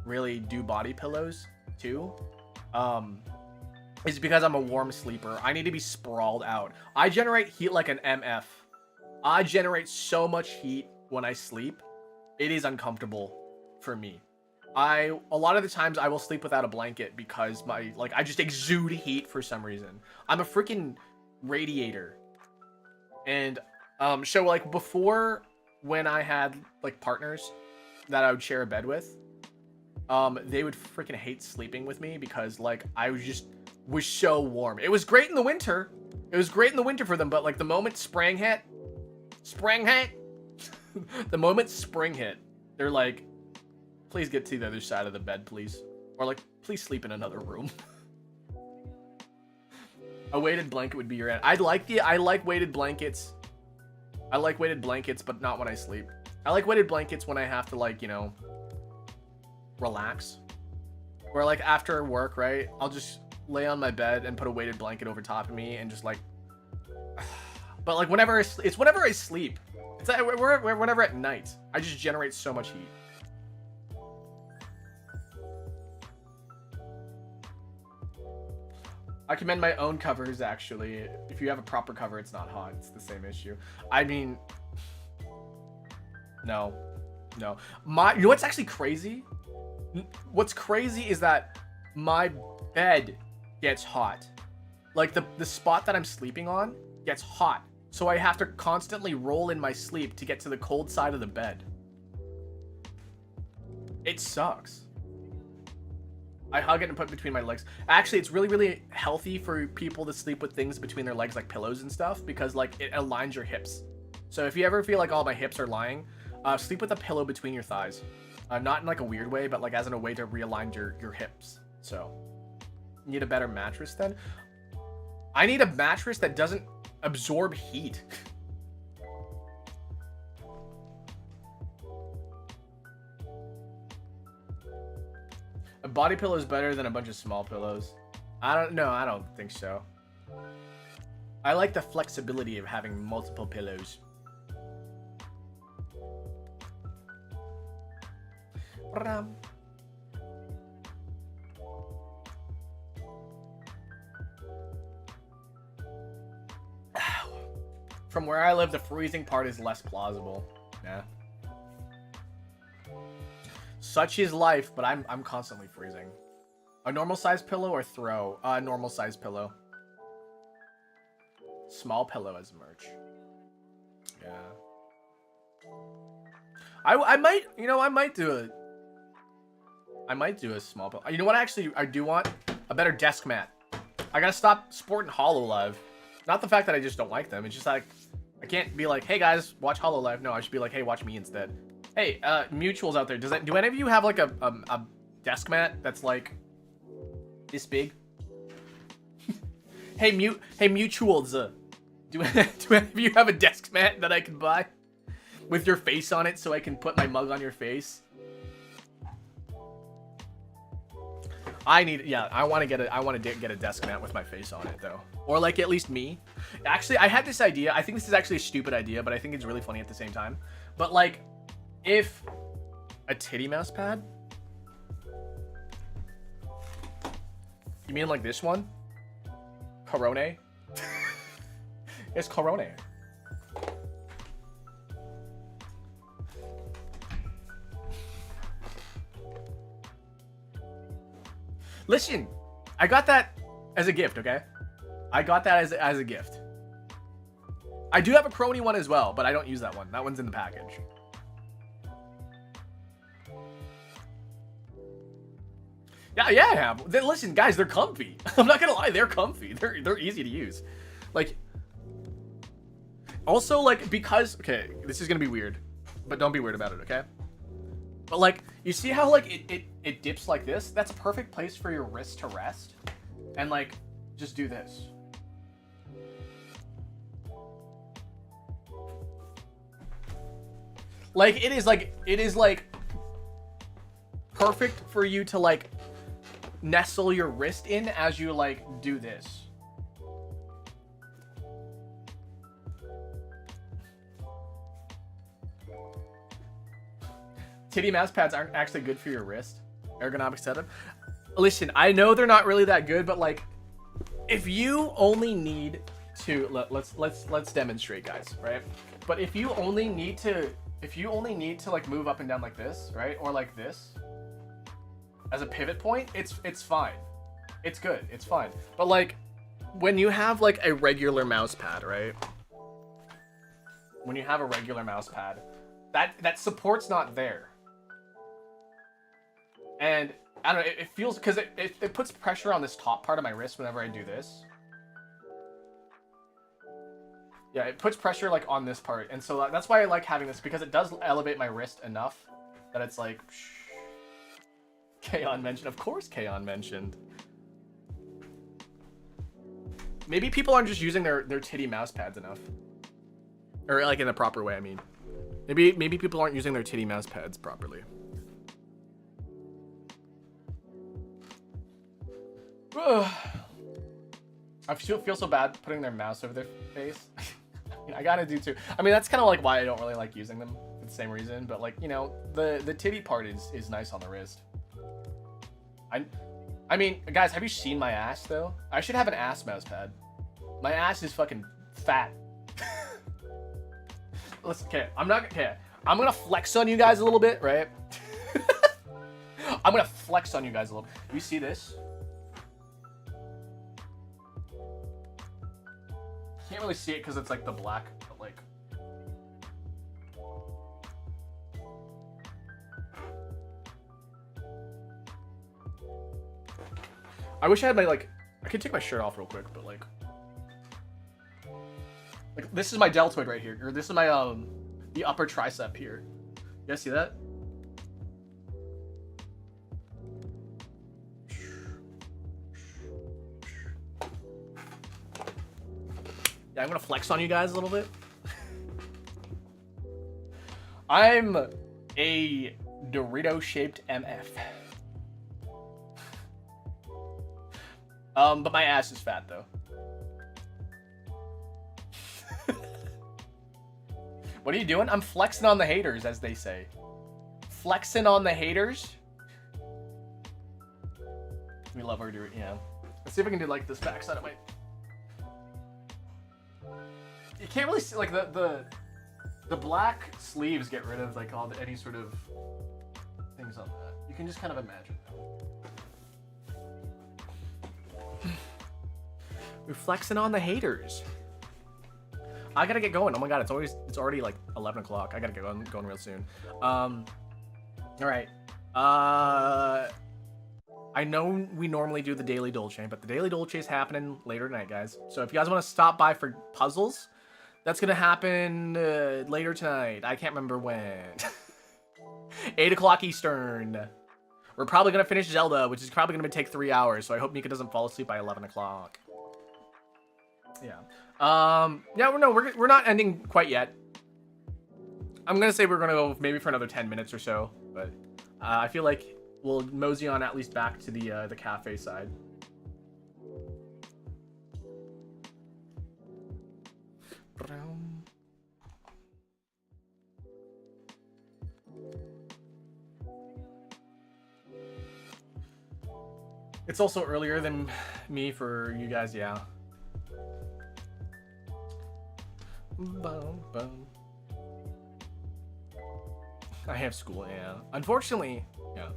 Speaker 1: really do body pillows too, is because I'm a warm sleeper. I need to be sprawled out. I generate heat like an MF. I generate so much heat when I sleep. It is uncomfortable for me. A lot of the times I will sleep without a blanket because I just exude heat for some reason. I'm a freaking radiator. And so like before, when I had like partners that I would share a bed with, they would freaking hate sleeping with me because like I was so warm. It was great in the winter. It was great in the winter for them, but like the moment spring hit, the moment spring hit, they're like, please get to the other side of the bed, please. Or like, please sleep in another room. A weighted blanket would be your end. I like weighted blankets. I like weighted blankets, but not when I sleep. I like weighted blankets when I have to like, you know, relax. Or like after work, right? I'll just lay on my bed and put a weighted blanket over top of me and just like, but like whenever I sleep. It's like whenever at night. I just generate so much heat. I commend my own covers, actually. If you have a proper cover, it's not hot. It's the same issue. I mean, no. You know what's actually crazy? What's crazy is that my bed gets hot. Like the spot that I'm sleeping on gets hot. So I have to constantly roll in my sleep to get to the cold side of the bed. It sucks. I hug it and put it between my legs. Actually, it's really, really healthy for people to sleep with things between their legs, like pillows and stuff, because like it aligns your hips. So if you ever feel like all my hips are lying, sleep with a pillow between your thighs. Not in like a weird way, but like as in a way to realign your hips. So, you need a better mattress then? I need a mattress that doesn't absorb heat. A body pillow is better than a bunch of small pillows. I don't think so. I like the flexibility of having multiple pillows. From where I live, the freezing part is less plausible. Yeah. Such is life, but I'm constantly freezing. A normal size pillow or throw? Normal size pillow. Small pillow as merch. Yeah. I might do a small pillow. You know what? Actually, I do want a better desk mat. I gotta stop sporting HoloLive. Not the fact that I just don't like them. It's just like I can't be like, hey guys, watch HoloLive. No, I should be like, hey, watch me instead. Hey, mutuals out there. Do any of you have like a desk mat that's like this big? Hey mutuals. Do any of you have a desk mat that I can buy with your face on it so I can put my mug on your face? I want to get a desk mat with my face on it though, or like at least me. Actually, I had this idea. I think this is actually a stupid idea, but I think it's really funny at the same time. But like, if a titty mouse pad, you mean like this one, Corone? It's Corona. Listen, I got that as a gift, okay? I got that as a gift. I do have a Crony one as well, but I don't use that one. That one's in the package. Yeah, I have. Listen, guys, they're comfy. I'm not gonna lie, they're comfy. They're easy to use. Like, also, like, because, okay, this is gonna be weird, but don't be weird about it, okay? But like, you see how like it dips like this? That's a perfect place for your wrist to rest, and like, just do this. Like, it is like perfect for you to like nestle your wrist in as you like do this. Titty mouse pads aren't actually good for your wrist. Ergonomic setup. Listen, I know they're not really that good, but like, if you only need to let's demonstrate, guys, right? But if you only need to like move up and down like this, right, or like this as a pivot point, it's fine. It's good. It's fine. But like, when you have like a regular mouse pad, right? When you have a regular mouse pad, that support's not there. And I don't know, it feels, because it puts pressure on this top part of my wrist whenever I do this. Yeah, it puts pressure like on this part, and so that's why I like having this, because it does elevate my wrist enough that it's like, Kaon mentioned. Of course Kaon mentioned. Maybe people aren't just using their titty mouse pads enough. Or like in the proper way, I mean. Maybe people aren't using their titty mouse pads properly. I feel so bad putting their mouse over their face. I mean, I gotta do too. I mean, that's kind of like why I don't really like using them for the same reason. But like, you know, the titty part is nice on the wrist. I mean, guys, have you seen my ass though? I should have an ass mouse pad. My ass is fucking fat. Listen, okay, I'm gonna flex on you guys a little bit, right? I'm gonna flex on you guys a little bit. You see this? Can't really see it because it's like the black, but like, I wish I had my like, I could take my shirt off real quick, but like this is my deltoid right here, or this is my the upper tricep here. You guys see that? Yeah, I'm gonna flex on you guys a little bit. I'm a Dorito-shaped MF. But my ass is fat though. What are you doing? I'm flexing on the haters, as they say. Flexing on the haters. We love our Dorito, yeah. Let's see if I can do like this backside of my. You can't really see like the black sleeves get rid of like any sort of things on that. You can just kind of imagine. We're flexing on the haters. I gotta get going. Oh my god, it's already like 11 o'clock. I gotta get going real soon. All right. I know we normally do the Daily Dolce, but the Daily Dolce is happening later tonight, guys. So if you guys want to stop by for puzzles, that's gonna happen later tonight. I can't remember when. 8 o'clock Eastern. We're probably gonna finish Zelda, which is probably gonna take 3 hours. So I hope Mika doesn't fall asleep by 11 o'clock. Yeah. Yeah. We're not ending quite yet. I'm gonna say we're gonna go maybe for another 10 minutes or so, but I feel like we'll mosey on at least back to the cafe side. It's also earlier than me for you guys, yeah. Bum, bum. I have school, yeah. Unfortunately, yeah.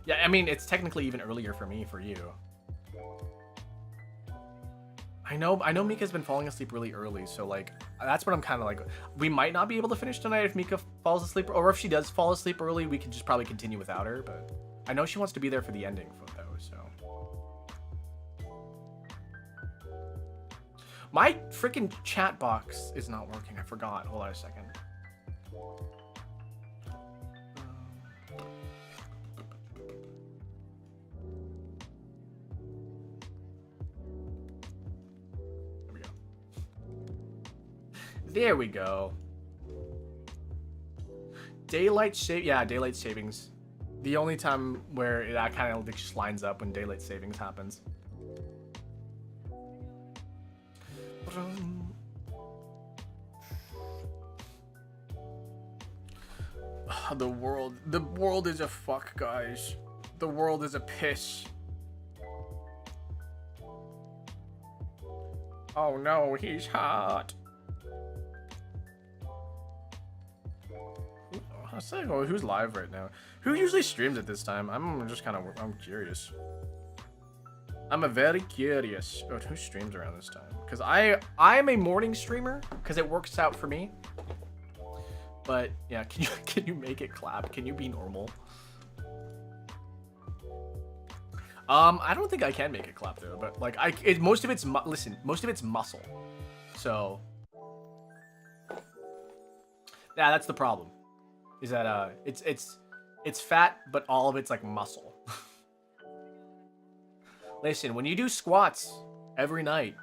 Speaker 1: Yeah, I mean, it's technically even earlier for me, for you. I know Mika's been falling asleep really early, so like that's what I'm kind of like. We might not be able to finish tonight if Mika falls asleep, or if she does fall asleep early, we can just probably continue without her. But I know she wants to be there for the ending though, so. My freaking chat box is not working. I forgot. Hold on a second. There we go. Daylight savings. The only time where that kind of just lines up when daylight savings happens. The world is a fuck, guys. The world is a piss. Oh no, he's hot. I was saying, oh, who's live right now? Who usually streams at this time? I'm curious. I'm very curious. Oh, who streams around this time? Because I'm a morning streamer because it works out for me. But yeah, can you make it clap? Can you be normal? I don't think I can make it clap though. But like most of it's muscle. So yeah, that's the problem. Is that it's fat, but all of it's like muscle. Listen, when you do squats every night,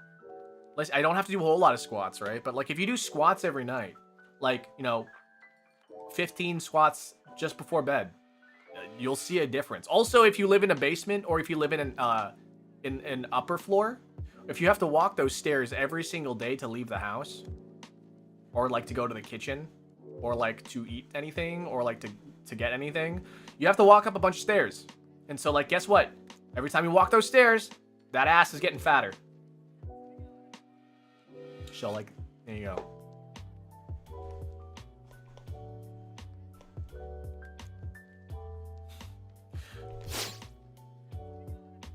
Speaker 1: listen, I don't have to do a whole lot of squats, right? But like if you do squats every night, like, you know, 15 squats just before bed, you'll see a difference. Also, if you live in a basement or if you live in an upper floor, if you have to walk those stairs every single day to leave the house, or like to go to the kitchen, or like to eat anything, or like to get anything, you have to walk up a bunch of stairs. And so like, guess what? Every time you walk those stairs, that ass is getting fatter. So like, there you go.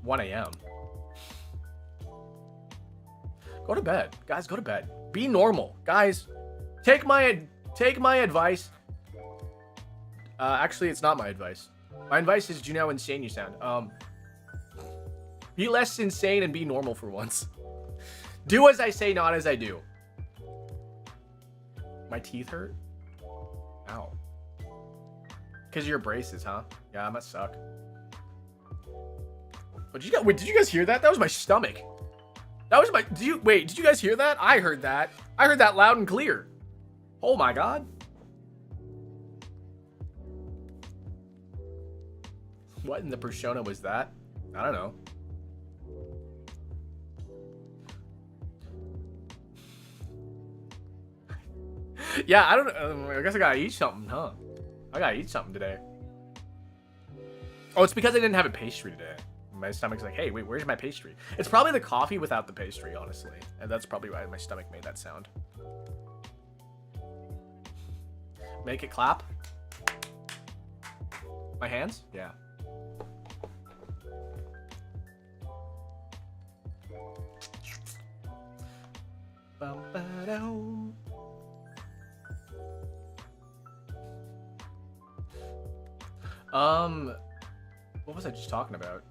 Speaker 1: $1 a.m. Go to bed. Guys, go to bed. Be normal. Guys, take my advice. Actually, it's not my advice. My advice is, do you know how insane you sound? Be less insane and be normal for once. Do as I say, not as I do. My teeth hurt? Ow. Because of your braces, huh? Yeah, that must suck. But did you guys hear that? That was my stomach. That was my... Did you guys hear that? I heard that. I heard that loud and clear. Oh my god. What in the persona was that? I don't know. Yeah, I don't know. I guess I gotta eat something, huh? I gotta eat something today. Oh, it's because I didn't have a pastry today. My stomach's like, hey, wait, where's my pastry? It's probably the coffee without the pastry, honestly. And that's probably why my stomach made that sound. Make it clap. My hands? Yeah. What was I just talking about?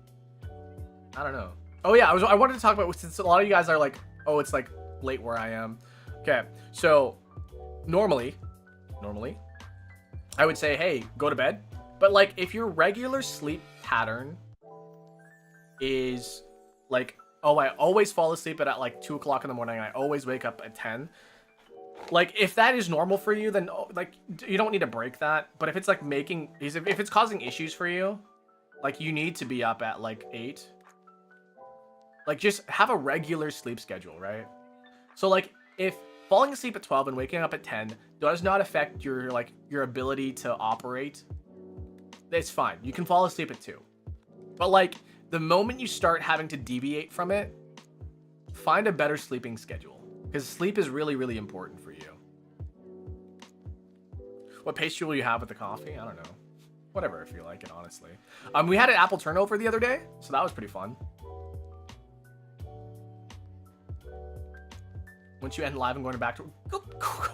Speaker 1: I don't know. Oh yeah, I wanted to talk about, since a lot of you guys are like, oh, it's like late where I am. Okay, so normally, I would say, hey, go to bed. But like, if your regular sleep pattern is like, oh, I always fall asleep at like 2 o'clock in the morning, and I always wake up at 10. Like, if that is normal for you, then like, you don't need to break that. But if it's like if it's causing issues for you, like you need to be up at like 8. Like, just have a regular sleep schedule, right? So like, if falling asleep at 12 and waking up at 10 does not affect your ability to operate, it's fine. You can fall asleep at 2. But like, the moment you start having to deviate from it, find a better sleeping schedule. Because sleep is really, really important for you. What pastry will you have with the coffee? I don't know. Whatever, if you like it, honestly. We had an apple turnover the other day, so that was pretty fun. Once you end live, I'm going back to go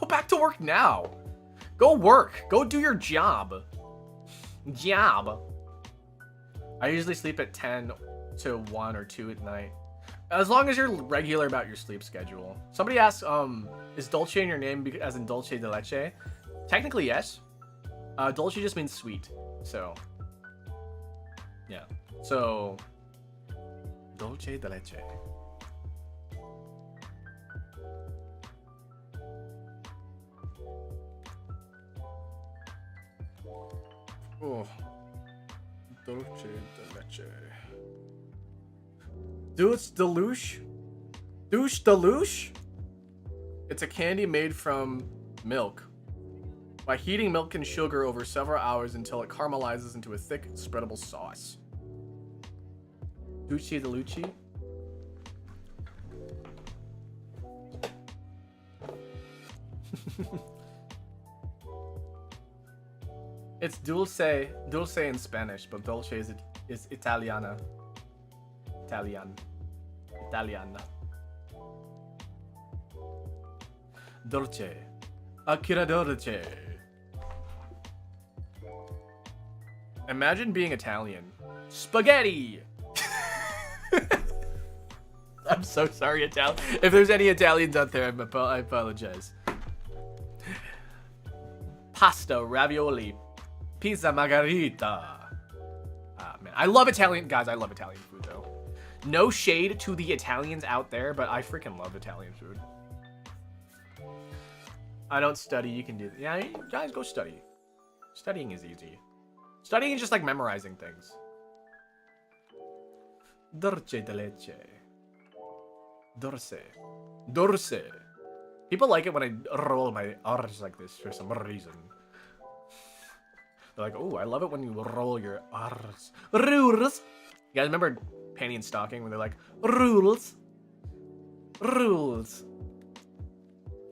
Speaker 1: back to work now. Go work. Go do your job. I usually sleep at 10 to 1 or 2 at night. As long as you're regular about your sleep schedule. Somebody asked, is Dolce in your name as in Dolce de Leche? Technically, yes. Dolce just means sweet. So, yeah. So, Dolce de Leche. Oh. Dolce de Leche. Douche de Luche? Douche de Luche? It's a candy made from milk. By heating milk and sugar over several hours until it caramelizes into a thick, spreadable sauce. Dulce de Luce? It's dulce in Spanish, but dolce is Italiana. Italiana. Dolce. Akira dolce. Imagine being Italian. Spaghetti! I'm so sorry, Italian. If there's any Italians out there, I apologize. Pasta, ravioli, pizza margherita. Ah, man. I love Italian. Guys, I love Italian food, though. No shade to the Italians out there, but I freaking love Italian food. I don't study. You can do that. Yeah, guys, go study. Studying is easy. Studying is just like memorizing things. Dolce de leche. Dolce. Dolce. People like it when I roll my R's like this for some reason. They're like, oh, I love it when you roll your R's. Rules. You guys remember Panty and Stocking when they're like, rules. Rules.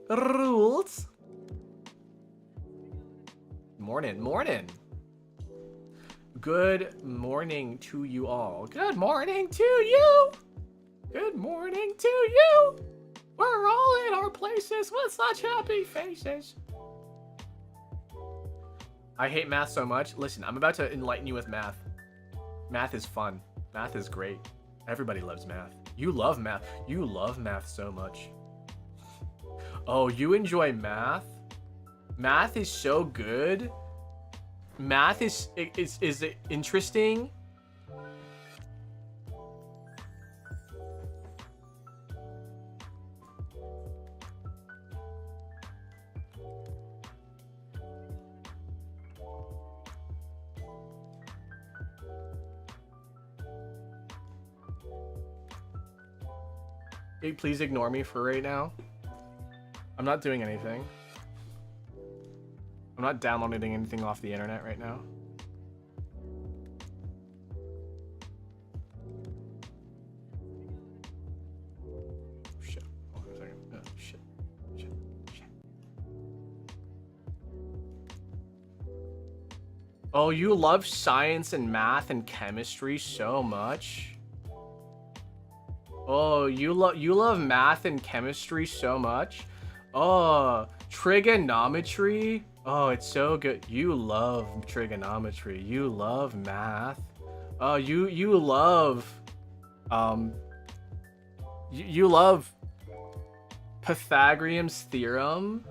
Speaker 1: Rules. Morning. Good morning to you all. Good morning to you. Good morning to you. We're all in our places with such happy faces. I hate math so much. Listen, I'm about to enlighten you with math. Math is fun. Math is great. Everybody loves math. You love math. You love math so much. Oh, you enjoy math? Math is so good. Math is interesting. Hey, please ignore me for right now. I'm not doing anything. I'm not downloading anything off the internet right now. Shit. Hold on a second. Oh, shit. Oh, you love science and math and chemistry so much? Oh, you love math and chemistry so much? Oh, trigonometry? Oh, it's so good. You love trigonometry. You love math. Oh, you love you love Pythagorean's theorem?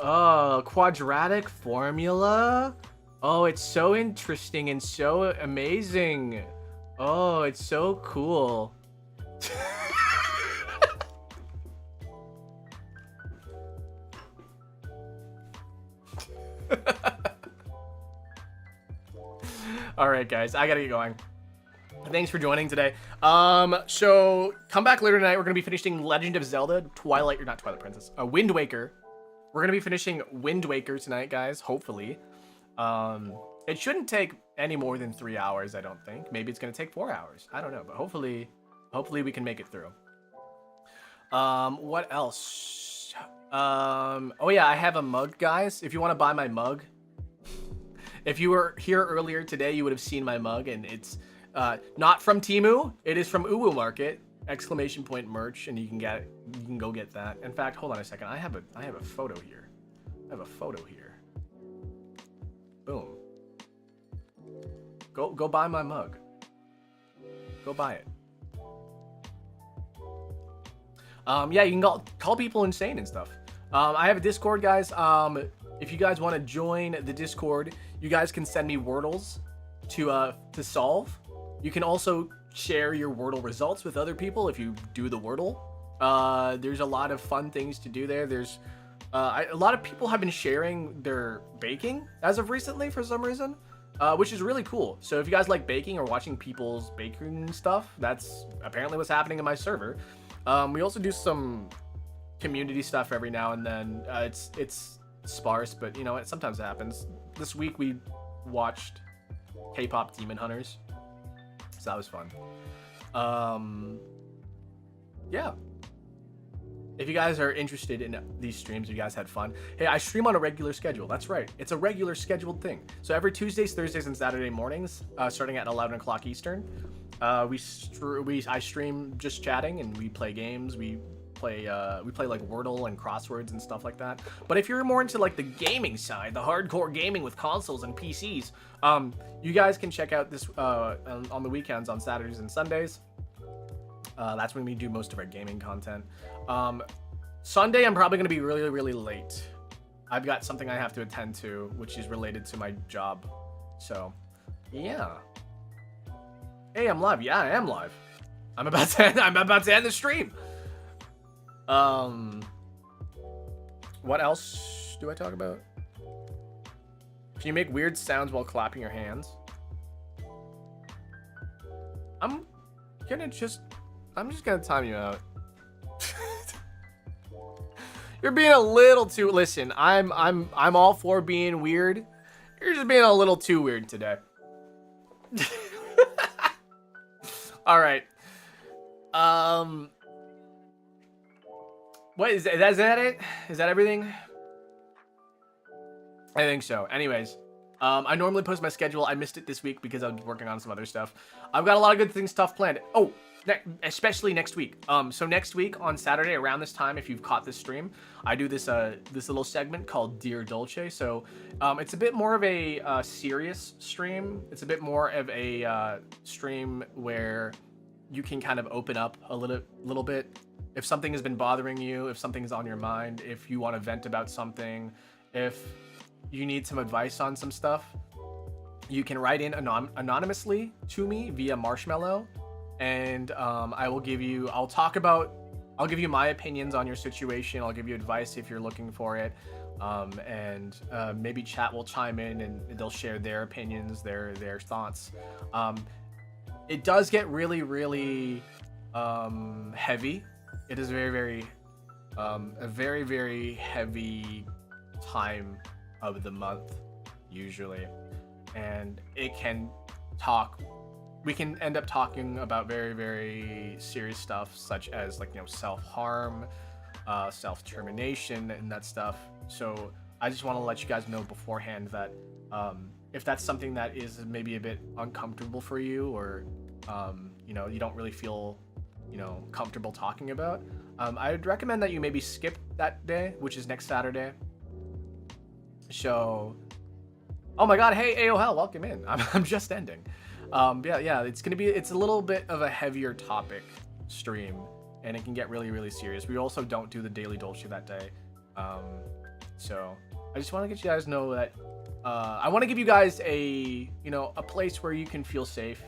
Speaker 1: Oh, quadratic formula? Oh, it's so interesting and so amazing. Oh, it's so cool. All right, guys, I gotta get going. Thanks for joining today. So come back later tonight. We're gonna be finishing Legend of Zelda Twilight, or not Twilight Princess, Wind Waker. We're gonna be finishing Wind Waker tonight, guys. Hopefully, it shouldn't take any more than 3 hours. I don't think. Maybe it's gonna take 4 hours. I don't know, but hopefully we can make it through. What else? Oh yeah, I have a mug, guys. If you want to buy my mug, if you were here earlier today, you would have seen my mug, and it's not from Temu. It is from Uwu Market! Exclamation point merch, and you can get it. You can go get that. In fact, hold on a second. I have a photo here. I have a photo here. Boom. Go buy my mug. Go buy it. Yeah, you can call people insane and stuff. I have a Discord, guys. If you guys want to join the Discord, you guys can send me Wordles to solve. You can also share your Wordle results with other people if you do the Wordle. There's a lot of fun things to do there. There's a lot of people have been sharing their baking as of recently for some reason, which is really cool. So if you guys like baking or watching people's baking stuff, that's apparently what's happening in my server. We also do some community stuff every now and then. It's sparse, but you know, it sometimes happens. This week we watched K-pop Demon Hunters, so that was fun. Yeah. If you guys are interested in these streams, you guys had fun. Hey, I stream on a regular schedule. That's right. It's a regular scheduled thing. So every Tuesdays, Thursdays, and Saturday mornings, starting at 11 o'clock Eastern, I stream just chatting, and we play games. We play like Wordle and crosswords and stuff like that. But if you're more into like the gaming side, the hardcore gaming with consoles and PCs, you guys can check out this on the weekends, on Saturdays and Sundays. That's when we do most of our gaming content. Sunday, I'm probably going to be really, really late. I've got something I have to attend to, which is related to my job. So, yeah. Hey, I'm live. Yeah, I am live. I'm about to end the stream. What else do I talk about? Can you make weird sounds while clapping your hands? I'm just gonna time you out. You're being a little too. Listen, I'm all for being weird. You're just being a little too weird today. All right. What is that? Is that it? Is that everything? I think so. Anyways, I normally post my schedule. I missed it this week because I was working on some other stuff. I've got a lot of good stuff planned. Oh, especially next week. So next week on Saturday around this time, if you've caught this stream, I do this little segment called Dear Dolce. So it's a bit more of a serious stream. It's a bit more of a stream where you can kind of open up a little bit. If something has been bothering you, if something's on your mind, if you want to vent about something, if you need some advice on some stuff, you can write in anonymously to me via Marshmallow, and I'll give you my opinions on your situation. I'll give you advice if you're looking for it, and maybe chat will chime in and they'll share their opinions, their thoughts. It does get really, really heavy. It is a very, very heavy time of the month usually, and we can end up talking about very, very serious stuff, such as like, you know, self-harm, self-termination, and that stuff. So I just want to let you guys know beforehand that if that's something that is maybe a bit uncomfortable for you, or you know, you don't really feel, you know, comfortable talking about, I would recommend that you maybe skip that day, which is next Saturday. So, oh my god, hey AOL, welcome in. I'm just ending. Yeah, it's a little bit of a heavier topic stream, and it can get really, really serious. We also don't do the Daily Dolce that day. So I just want to get you guys know that I want to give you guys a place where you can feel safe,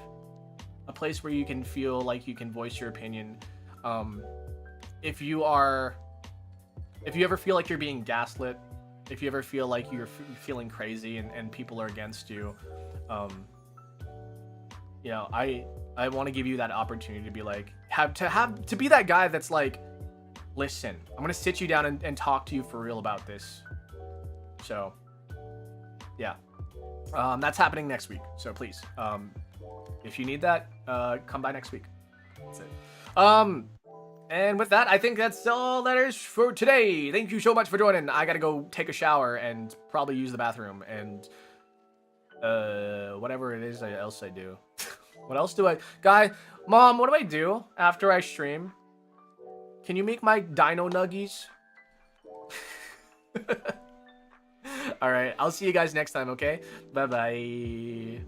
Speaker 1: a place where you can feel like you can voice your opinion. If you ever feel like you're being gaslit, if you ever feel like you're feeling crazy and people are against you, you know, I want to give you that opportunity to be like, to be that guy that's like, listen, I'm gonna sit you down and talk to you for real about this. So yeah, that's happening next week, so please, if you need that, come by next week. That's it. And with that, I think that's all that is for today. Thank you so much for joining. I gotta go take a shower and probably use the bathroom and whatever it is else I do. What else do I... Mom, what do I do after I stream? Can you make my dino nuggies? Alright, I'll see you guys next time, okay? Bye-bye.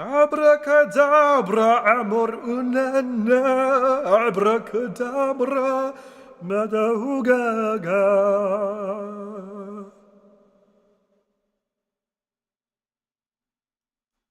Speaker 2: Abracadabra, amor unana, abracadabra, madaugaga.